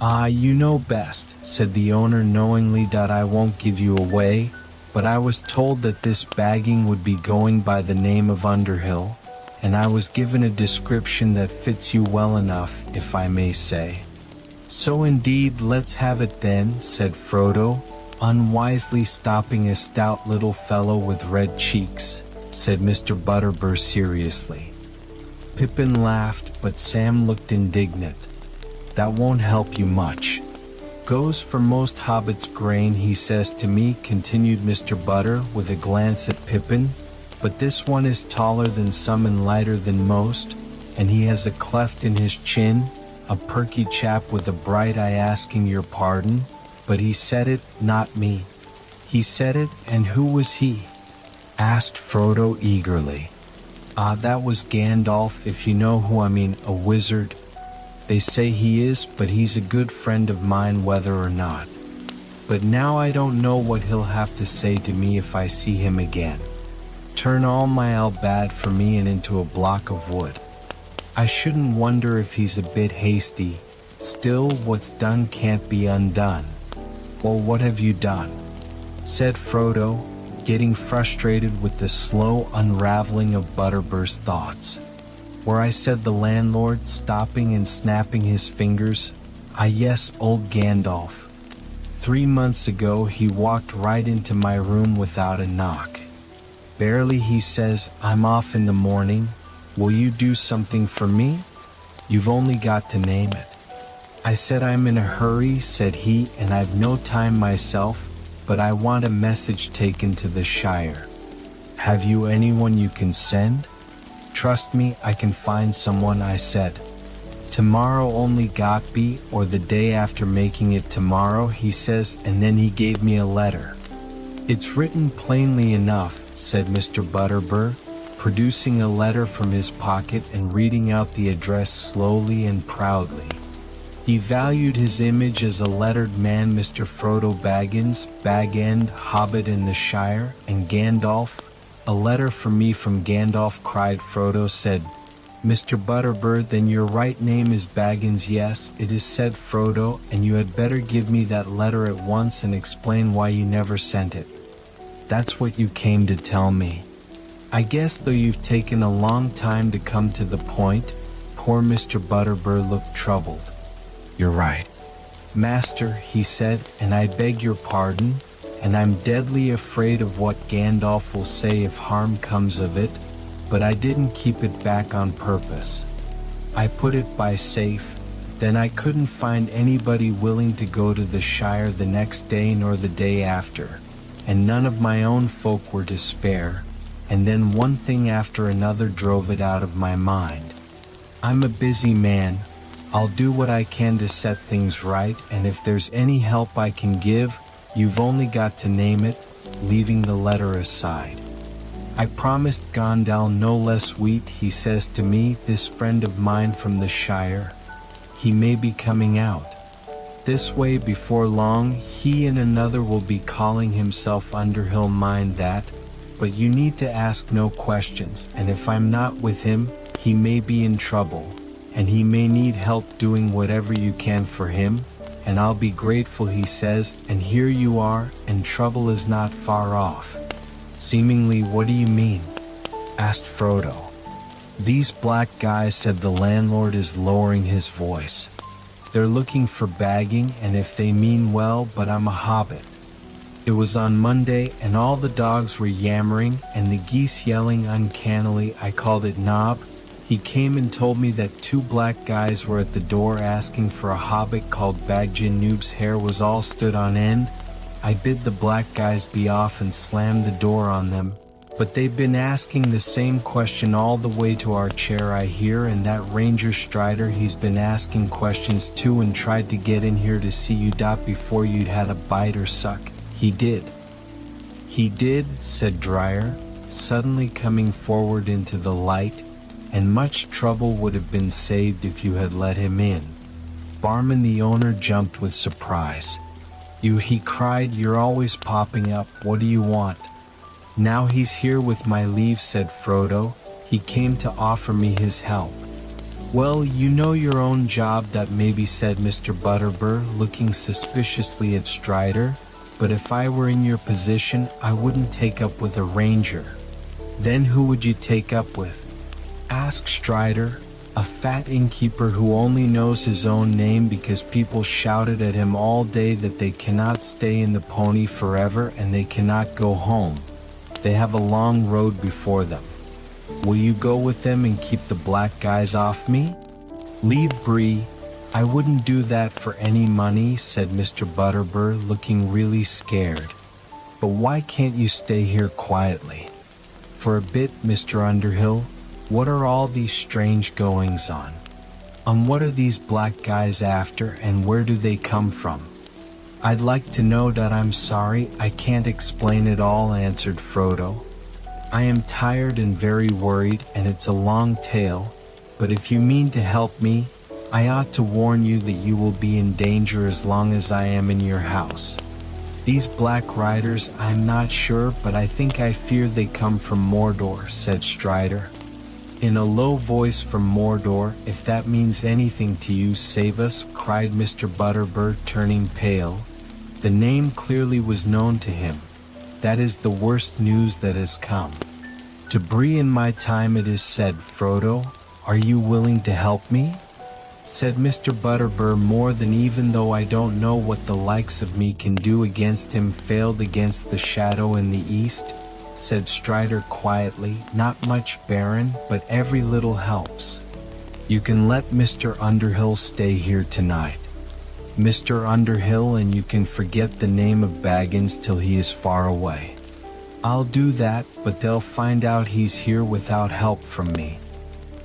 "Ah, you know best," said the owner knowingly. "I won't give you away, but I was told that this bagging would be going by the name of Underhill, and I was given a description that fits you well enough, if I may say." "So indeed, let's have it then," said Frodo, unwisely stopping a stout little fellow with red cheeks, said Mr. Butterbur seriously. Pippin laughed, but Sam looked indignant. "That won't help you much. Goes for most hobbits' grain, he says to me," continued Mr. Butter with a glance at Pippin, "but this one is taller than some and lighter than most, and he has a cleft in his chin, a perky chap with a bright eye, asking your pardon, but he said it, not me." "He said it, and who was he?" asked Frodo eagerly. "Ah, that was Gandalf, if you know who I mean, a wizard. They say he is, but he's a good friend of mine whether or not. But now I don't know what he'll have to say to me if I see him again. Turn all my Albad for me and into a block of wood. I shouldn't wonder if he's a bit hasty. Still, what's done can't be undone." "Well, what have you done?" said Frodo, getting frustrated with the slow unraveling of Butterbur's thoughts. "Where I said the landlord," stopping and snapping his fingers. "Ah yes, old Gandalf. 3 months ago he walked right into my room without a knock. Barely, he says, 'I'm off in the morning. Will you do something for me? You've only got to name it.' I said, 'I'm in a hurry,' said he, 'and I've no time myself, but I want a message taken to the Shire. Have you anyone you can send?' Trust me, I can find someone, I said. Tomorrow only got be, or the day after making it tomorrow, he says, and then he gave me a letter. It's written plainly enough, said Mr. Butterbur, producing a letter from his pocket and reading out the address slowly and proudly. He valued his image as a lettered man, Mr. Frodo Baggins, Bag-End, Hobbit in the Shire, and Gandalf. A letter for me from Gandalf, cried Frodo, said Mr. Butterbur, then your right name is Baggins. Yes, it is, said Frodo, and you had better give me that letter at once and explain why you never sent it. That's what you came to tell me. I guess, though you've taken a long time to come to the point. Poor Mr. Butterbur looked troubled. You're right, Master, he said, and I beg your pardon, and I'm deadly afraid of what Gandalf will say if harm comes of it, but I didn't keep it back on purpose. I put it by safe, then I couldn't find anybody willing to go to the Shire the next day nor the day after, and none of my own folk were to spare, and then one thing after another drove it out of my mind. I'm a busy man. I'll do what I can to set things right, and if there's any help I can give, you've only got to name it, leaving the letter aside. I promised Gondal no less wheat, he says to me, this friend of mine from the Shire. He may be coming out this way before long. He and another will be calling himself Underhill, mind that, but you need to ask no questions, and if I'm not with him, he may be in trouble, and he may need help doing whatever you can for him, and I'll be grateful, he says, and here you are, and trouble is not far off. Seemingly, what do you mean? Asked Frodo. These black guys, said the landlord, is lowering his voice. They're looking for bagging, and if they mean well, but I'm a hobbit. It was on Monday, and all the dogs were yammering, and the geese yelling uncannily. I called it Knob. He came and told me that 2 black guys were at the door asking for a hobbit called Bagjin. Noob's hair was all stood on end. I bid the black guys be off and slammed the door on them, but they've been asking the same question all the way to our chair, I hear, and that Ranger Strider, he's been asking questions too and tried to get in here to see you before you'd had a bite or suck. He did, said Dryer, suddenly coming forward into the light, and much trouble would have been saved if you had let him in. Barman, the owner, jumped with surprise. You, he cried, you're always popping up, what do you want? Now he's here with my leave, said Frodo. He came to offer me his help. Well, you know your own job, that maybe, said Mr. Butterbur, looking suspiciously at Strider, but if I were in your position, I wouldn't take up with a ranger. Then who would you take up with? Asked Strider. A fat innkeeper who only knows his own name because people shouted at him all day that they cannot stay in the pony forever and they cannot go home. They have a long road before them. Will you go with them and keep the black guys off me? Leave Bree. I wouldn't do that for any money, said Mr. Butterbur, looking really scared. But why can't you stay here quietly? For a bit, Mr. Underhill. What are all these strange goings on? What are these black guys after, and where do they come from? I'd like to know that. I'm sorry, I can't explain it all, answered Frodo. I am tired and very worried, and it's a long tale, but if you mean to help me, I ought to warn you that you will be in danger as long as I am in your house. These black riders, I'm not sure, but I think I fear they come from Mordor, said Strider. In a low voice, from Mordor, if that means anything to you, save us, cried Mr. Butterbur, turning pale. The name clearly was known to him. That is the worst news that has come. To Bree in my time it is, said Frodo. Are you willing to help me? Said Mr. Butterbur, more than, even though I don't know what the likes of me can do against him. Failed against the shadow in the east, said Strider quietly. Not much, Baron, but every little helps. You can let Mr. Underhill stay here tonight. Mr. Underhill, and you can forget the name of Baggins till he is far away. I'll do that, but they'll find out he's here without help from me.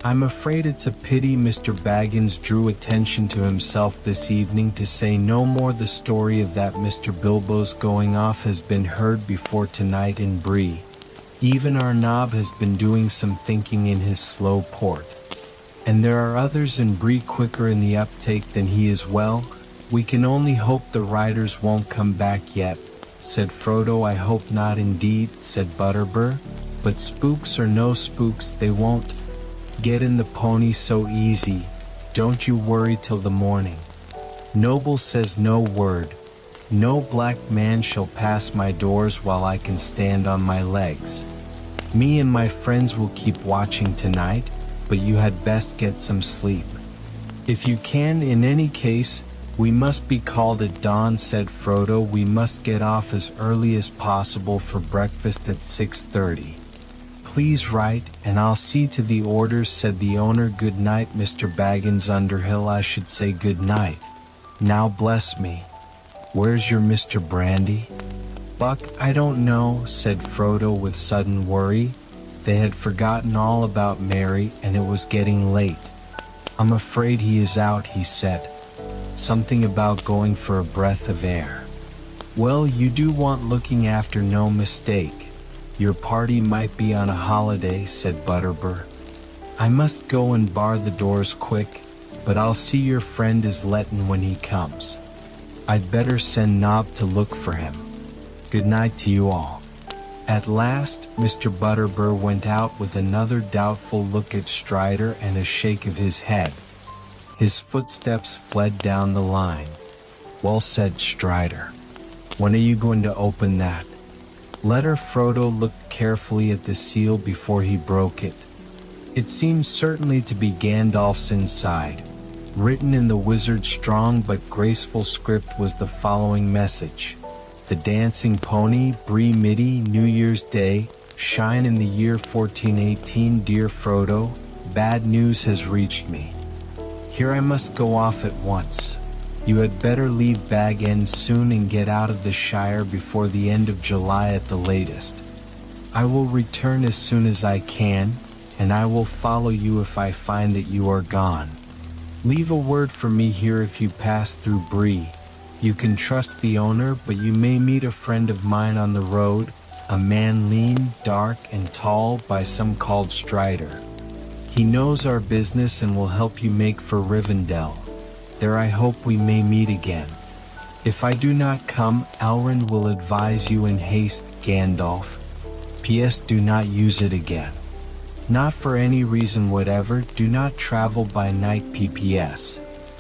I'm afraid it's a pity Mr. Baggins drew attention to himself this evening to say no more. The story of that Mr. Bilbo's going off has been heard before tonight in Bree. Even our knob has been doing some thinking in his slow port. And there are others in Bree quicker in the uptake than he is. Well, we can only hope the riders won't come back yet, said Frodo. I hope not indeed, said Butterbur, but spooks or no spooks, they won't get in the pony so easy. Don't you worry till the morning. Noble says no word. No black man shall pass my doors while I can stand on my legs. Me and my friends will keep watching tonight, but you had best get some sleep. If you can. In any case, we must be called at dawn, said Frodo. We must get off as early as possible for breakfast at 6:30. Please write, and I'll see to the orders, said the owner. Good night, Mr. Baggins Underhill. I should say good night. Now bless me. Where's your Mr. Brandy? Buck, I don't know, said Frodo with sudden worry. They had forgotten all about Mary, and it was getting late. I'm afraid he is out, he said. Something about going for a breath of air. Well, you do want looking after, no mistake. Your party might be on a holiday, said Butterbur. I must go and bar the doors quick, but I'll see your friend is lettin' when he comes. I'd better send Nob to look for him. Good night to you all. At last, Mr. Butterbur went out with another doubtful look at Strider and a shake of his head. His footsteps fled down the line. Well, said Strider. When are you going to open that letter? Frodo looked carefully at the seal before he broke it. It seemed certainly to be Gandalf's inside. Written in the wizard's strong but graceful script was the following message. The Dancing Pony, Bree Midi, New Year's Day, Shine in the year 1418. Dear Frodo, bad news has reached me. Here I must go off at once. You had better leave Bag End soon and get out of the Shire before the end of July at the latest. I will return as soon as I can, and I will follow you if I find that you are gone. Leave a word for me here if you pass through Bree. You can trust the owner, but you may meet a friend of mine on the road, a man lean, dark, and tall, by some called Strider. He knows our business and will help you make for Rivendell. There I hope we may meet again. If I do not come, Elrond will advise you in haste, Gandalf. P.S. Do not use it again. Not for any reason whatever. Do not travel by night. P.P.S.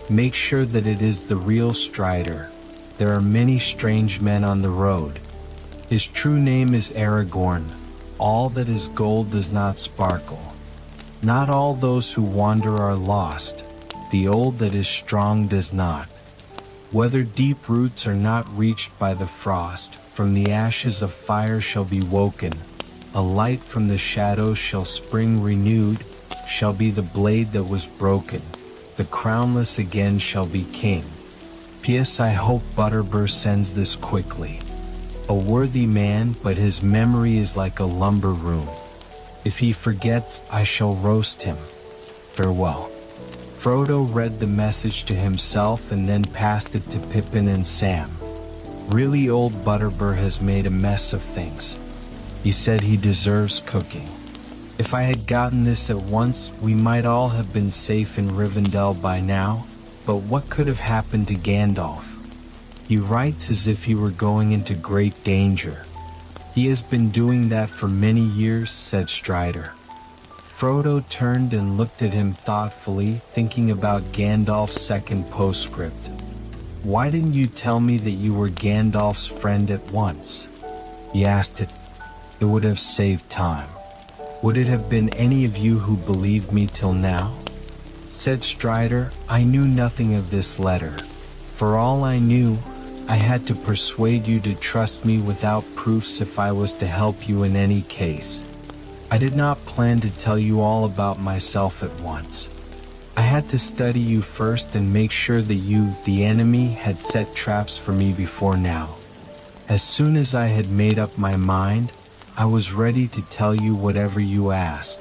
Make sure that it is the real Strider. There are many strange men on the road. His true name is Aragorn. All that is gold does not sparkle. Not all those who wander are lost. The old that is strong does not. Whether deep roots are not reached by the frost, from the ashes of fire shall be woken. A light from the shadows shall spring renewed, shall be the blade that was broken. The crownless again shall be king. P.S. I hope Butterbur sends this quickly. A worthy man, but his memory is like a lumber room. If he forgets, I shall roast him. Farewell. Frodo read the message to himself and then passed it to Pippin and Sam. Really, old Butterbur has made a mess of things. He said he deserves cooking. If I had gotten this at once, we might all have been safe in Rivendell by now, but what could have happened to Gandalf? He writes as if he were going into great danger. He has been doing that for many years, said Strider. Frodo turned and looked at him thoughtfully, thinking about Gandalf's second postscript. Why didn't you tell me that you were Gandalf's friend at once? He asked it. It would have saved time. Would it have been any of you who believed me till now? Said Strider, I knew nothing of this letter. For all I knew, I had to persuade you to trust me without proofs if I was to help you in any case. I did not plan to tell you all about myself at once. I had to study you first and make sure that you, the enemy, had set traps for me before now. As soon as I had made up my mind, I was ready to tell you whatever you asked.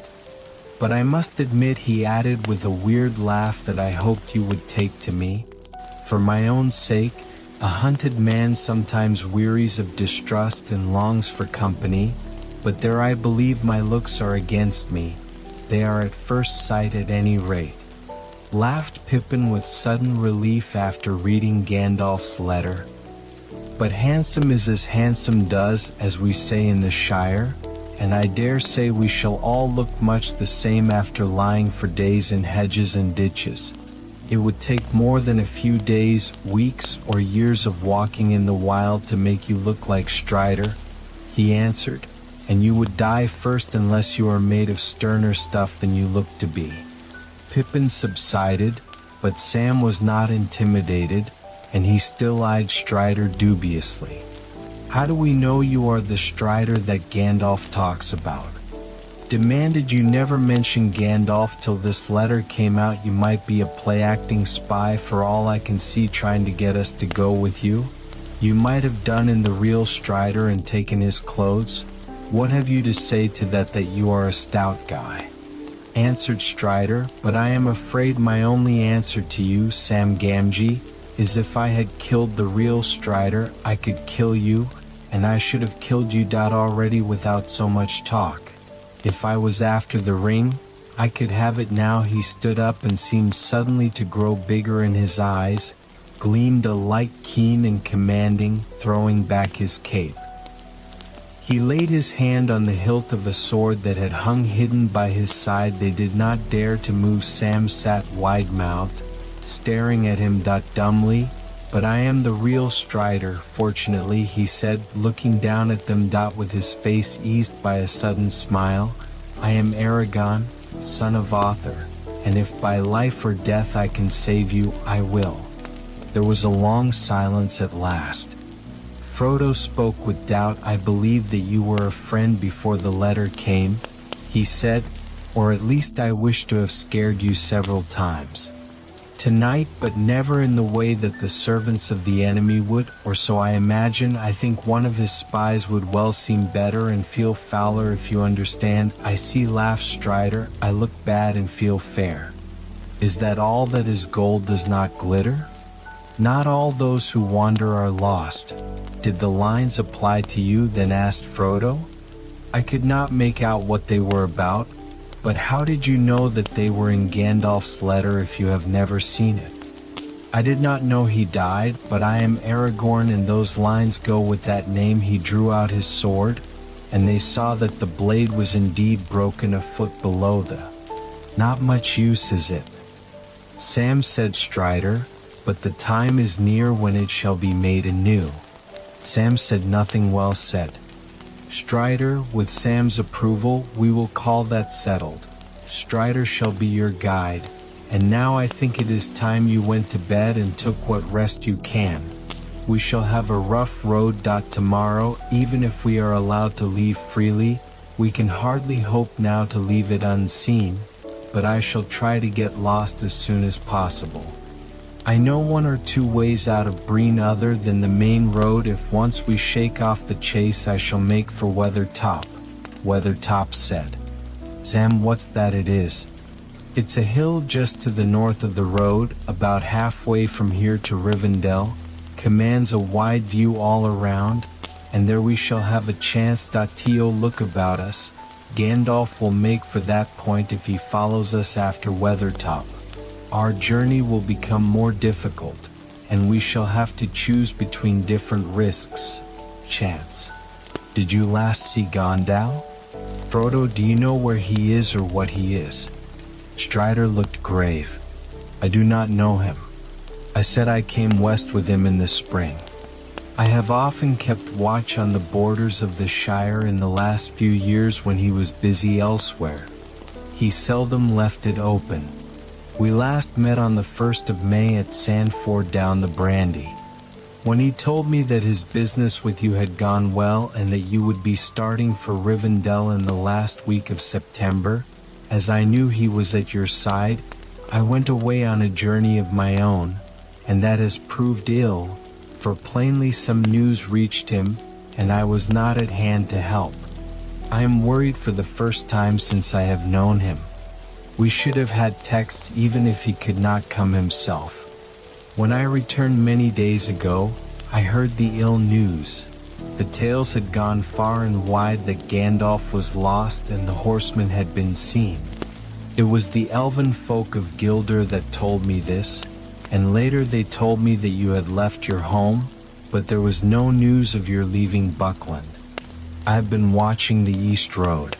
But I must admit," he added with a weird laugh, "that I hoped you would take to me. For my own sake, a hunted man sometimes wearies of distrust and longs for company, but there I believe my looks are against me. They are at first sight at any rate," laughed Pippin with sudden relief after reading Gandalf's letter. "But handsome is as handsome does, as we say in the Shire, and I dare say we shall all look much the same after lying for days in hedges and ditches. It would take more than a few days, weeks, or years of walking in the wild to make you look like Strider," he answered, "and you would die first unless you are made of sterner stuff than you look to be." Pippin subsided, but Sam was not intimidated, and he still eyed Strider dubiously. "How do we know you are the Strider that Gandalf talks about?" demanded. "You never mentioned Gandalf till this letter came out. You might be a play-acting spy for all I can see, trying to get us to go with you. You might have done in the real Strider and taken his clothes. What have you to say to that you are a stout guy?" answered Strider. "But I am afraid my only answer to you, Sam Gamgee, is if I had killed the real Strider, I could kill you, and I should have killed you already without so much talk. If I was after the ring, I could have it now." He stood up and seemed suddenly to grow bigger, and his eyes gleamed a light keen and commanding, throwing back his cape. He laid his hand on the hilt of a sword that had hung hidden by his side. They did not dare to move. Sam sat wide-mouthed, staring at him dumbly. "But I am the real Strider, fortunately," he said, looking down at them with his face eased by a sudden smile. "I am Aragorn, son of Arthur, and if by life or death I can save you, I will." There was a long silence at last. Frodo spoke with doubt. "I believed that you were a friend before the letter came," he said, "or at least I wish to have scared you several times. Tonight, but never in the way that the servants of the enemy would, or so I imagine. I think one of his spies would well seem better and feel fouler, if you understand." "I see," laughed Strider. "I look bad and feel fair. Is that all that is gold does not glitter? Not all those who wander are lost." "Did the lines apply to you then?" asked Frodo. "I could not make out what they were about. But how did you know that they were in Gandalf's letter if you have never seen it?" "I did not know he died, but I am Aragorn, and those lines go with that name." He drew out his sword, and they saw that the blade was indeed broken a foot below the. "Not much use, is it, Sam?" said Strider, "but the time is near when it shall be made anew." Sam said nothing. "Well said, Strider. With Sam's approval, we will call that settled. Strider shall be your guide, and now I think it is time you went to bed and took what rest you can. We shall have a rough road. Tomorrow, even if we are allowed to leave freely, we can hardly hope now to leave it unseen, but I shall try to get lost as soon as possible. I know one or two ways out of Breen other than the main road. If once we shake off the chase, I shall make for Weathertop." Weathertop said. "Sam, what's that?" "It is. It's a hill just to the north of the road, about halfway from here to Rivendell, commands a wide view all around, and there we shall have a chance to look about us. Gandalf will make for that point if he follows us after Weathertop. Our journey will become more difficult, and we shall have to choose between different risks. Chance. Did you last see Gondal? Frodo, do you know where he is or what he is?" Strider looked grave. "I do not know him. I said I came west with him in the spring. I have often kept watch on the borders of the Shire in the last few years when he was busy elsewhere. He seldom left it open. We last met on the 1st of May at Sandford down the Brandy. When he told me that his business with you had gone well and that you would be starting for Rivendell in the last week of September, as I knew he was at your side, I went away on a journey of my own, and that has proved ill, for plainly some news reached him, and I was not at hand to help. I am worried for the first time since I have known him. We should have had texts even if he could not come himself. When I returned many days ago, I heard the ill news. The tales had gone far and wide that Gandalf was lost and the horsemen had been seen. It was the elven folk of Gildor that told me this, and later they told me that you had left your home, but there was no news of your leaving Buckland. I have been watching the East Road.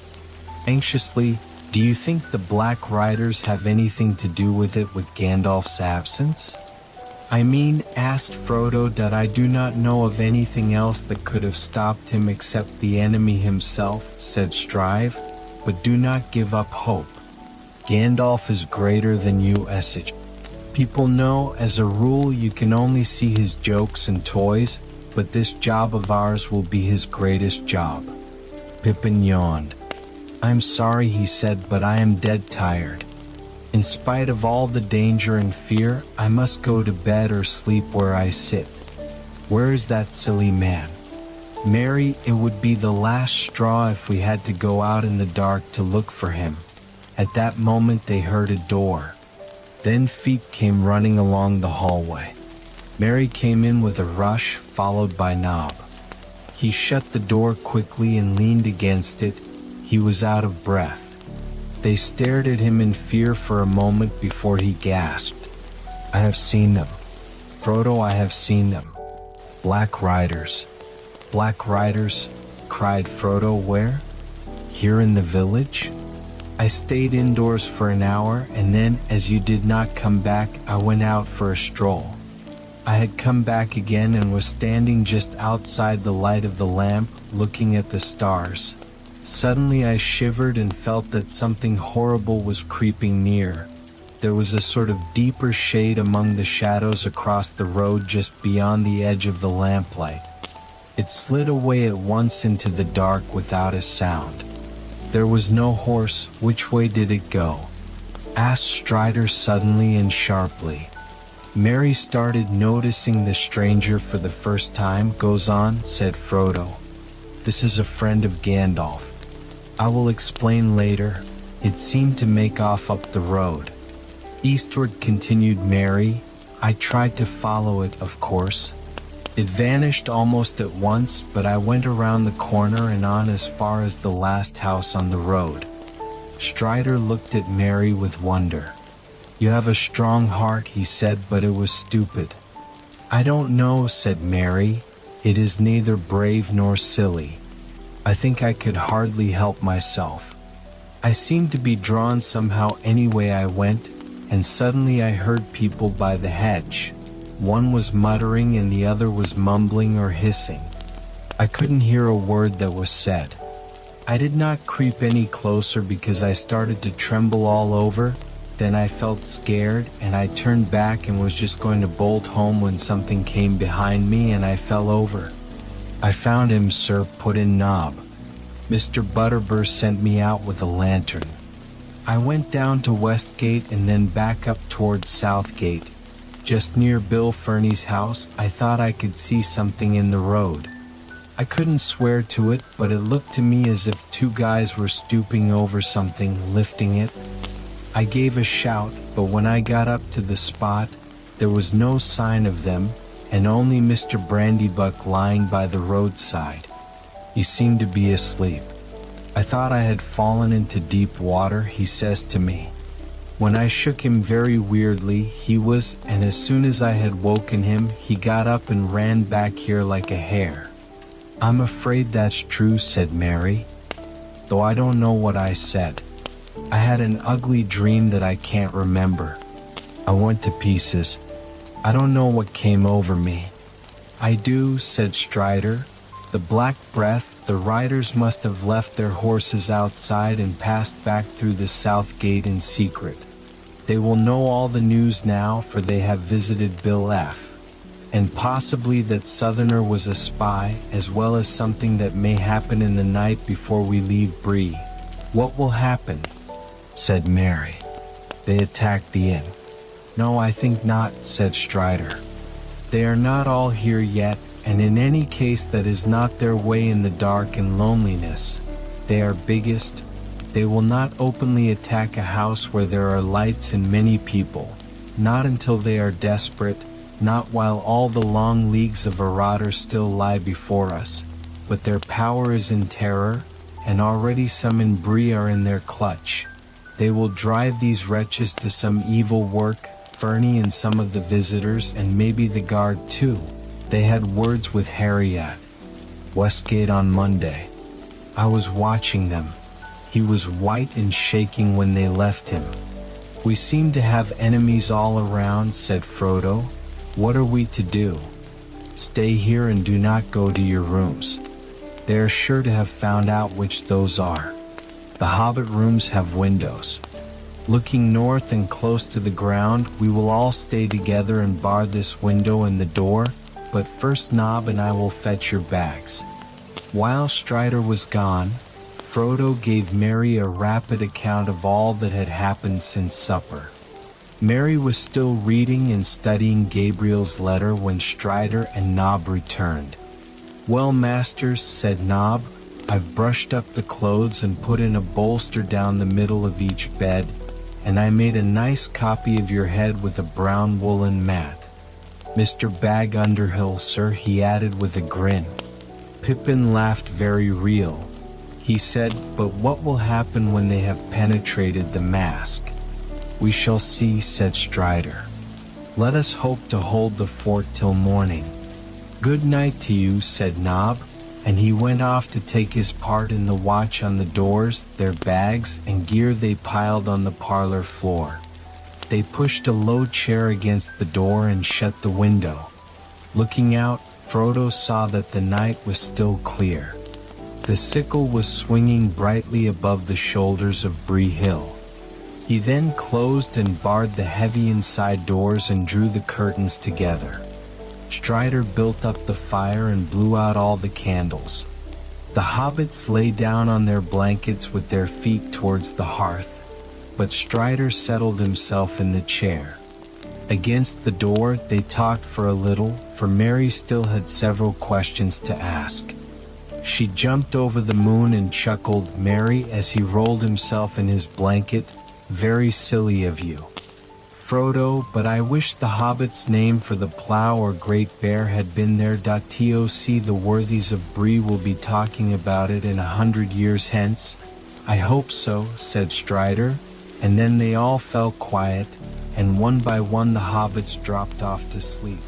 Anxiously, do you think the Black Riders have anything to do with it with Gandalf's absence? I mean, asked Frodo, that I do not know of anything else that could have stopped him except the enemy himself, said Strive, but do not give up hope. Gandalf is greater than you, Essage. People know, as a rule, you can only see his jokes and toys, but this job of ours will be his greatest job. Pippin yawned. I'm sorry, he said, but I am dead tired. In spite of all the danger and fear, I must go to bed or sleep where I sit. Where is that silly man? Mary, it would be the last straw if we had to go out in the dark to look for him. At that moment they heard a door. Then feet came running along the hallway. Mary came in with a rush, followed by Nob. He shut the door quickly and leaned against it. He was out of breath. They stared at him in fear for a moment before he gasped. I have seen them. Frodo, I have seen them. Black Riders. Black Riders, cried Frodo, where? Here in the village? I stayed indoors for an hour, and then, as you did not come back, I went out for a stroll. I had come back again and was standing just outside the light of the lamp, looking at the stars. Suddenly I shivered and felt that something horrible was creeping near. There was a sort of deeper shade among the shadows across the road just beyond the edge of the lamplight. It slid away at once into the dark without a sound. There was no horse. Which way did it go? Asked Strider suddenly and sharply. Mary started noticing the stranger for the first time. Goes on, said Frodo. This is a friend of Gandalf. I will explain later. It seemed to make off up the road. Eastward, continued Mary. I tried to follow it, of course. It vanished almost at once, but I went around the corner and on as far as the last house on the road. Strider looked at Mary with wonder. You have a strong heart, he said, but it was stupid. I don't know, said Mary. It is neither brave nor silly. I think I could hardly help myself. I seemed to be drawn somehow any way I went, and suddenly I heard people by the hedge. One was muttering and the other was mumbling or hissing. I couldn't hear a word that was said. I did not creep any closer because I started to tremble all over. Then I felt scared and I turned back and was just going to bolt home when something came behind me and I fell over. I found him, sir, put in Nob. Mr. Butterbur sent me out with a lantern. I went down to Westgate and then back up towards Southgate. Just near Bill Ferny's house, I thought I could see something in the road. I couldn't swear to it, but it looked to me as if two guys were stooping over something, lifting it. I gave a shout, but when I got up to the spot, there was no sign of them, and only Mr. Brandybuck lying by the roadside. He seemed to be asleep. I thought I had fallen into deep water, he says to me. When I shook him very weirdly, he was, and as soon as I had woken him, he got up and ran back here like a hare. I'm afraid that's true, said Mary, though I don't know what I said. I had an ugly dream that I can't remember. I went to pieces. I don't know what came over me. I do, said Strider. The Black Breath, the riders must have left their horses outside and passed back through the south gate in secret. They will know all the news now, for they have visited Bill F. And possibly that Southerner was a spy, as well as something that may happen in the night before we leave Bree. What will happen? Said Mary. They attacked the inn. No, I think not, said Strider. They are not all here yet, and in any case that is not their way in the dark and loneliness. they are biggest. They will not openly attack a house where there are lights and many people, not until they are desperate, not while all the long leagues of Arada still lie before us, but their power is in terror, and already some in Bree are in their clutch. They will drive these wretches to some evil work, Fernie and some of the visitors and maybe the guard too. They had words with Harry at Westgate on Monday. I was watching them. He was white and shaking when they left him. We seem to have enemies all around, said Frodo. What are we to do? Stay here and do not go to your rooms. They are sure to have found out which those are. The Hobbit rooms have windows. Looking north and close to the ground, we will all stay together and bar this window and the door, but first Nob and I will fetch your bags. While Strider was gone, Frodo gave Merry a rapid account of all that had happened since supper. Merry was still reading and studying Gabriel's letter when Strider and Nob returned. Well, masters, said Nob, I've brushed up the clothes and put in a bolster down the middle of each bed, and I made a nice copy of your head with a brown woolen mat. Mr. Bag Underhill, sir, he added with a grin. Pippin laughed very real. He said, but what will happen when they have penetrated the mask? We shall see, said Strider. Let us hope to hold the fort till morning. Good night to you, said Nob, and he went off to take his part in the watch on the doors, their bags and gear they piled on the parlor floor. They pushed a low chair against the door and shut the window. Looking out, Frodo saw that the night was still clear. The sickle was swinging brightly above the shoulders of Bree Hill. He then closed and barred the heavy inside doors and drew the curtains together. Strider built up the fire and blew out all the candles. The hobbits lay down on their blankets with their feet towards the hearth, but Strider settled himself in the chair. Against the door they talked for a little, for Merry still had several questions to ask. She jumped over the moon and chuckled, Merry, as he rolled himself in his blanket, very silly of you. Frodo, but I wish the hobbit's name for the plough or great bear had been there. Toc, the worthies of Bree will be talking about it in 100 years hence. I hope so, said Strider, and then they all fell quiet, and one by one the hobbits dropped off to sleep.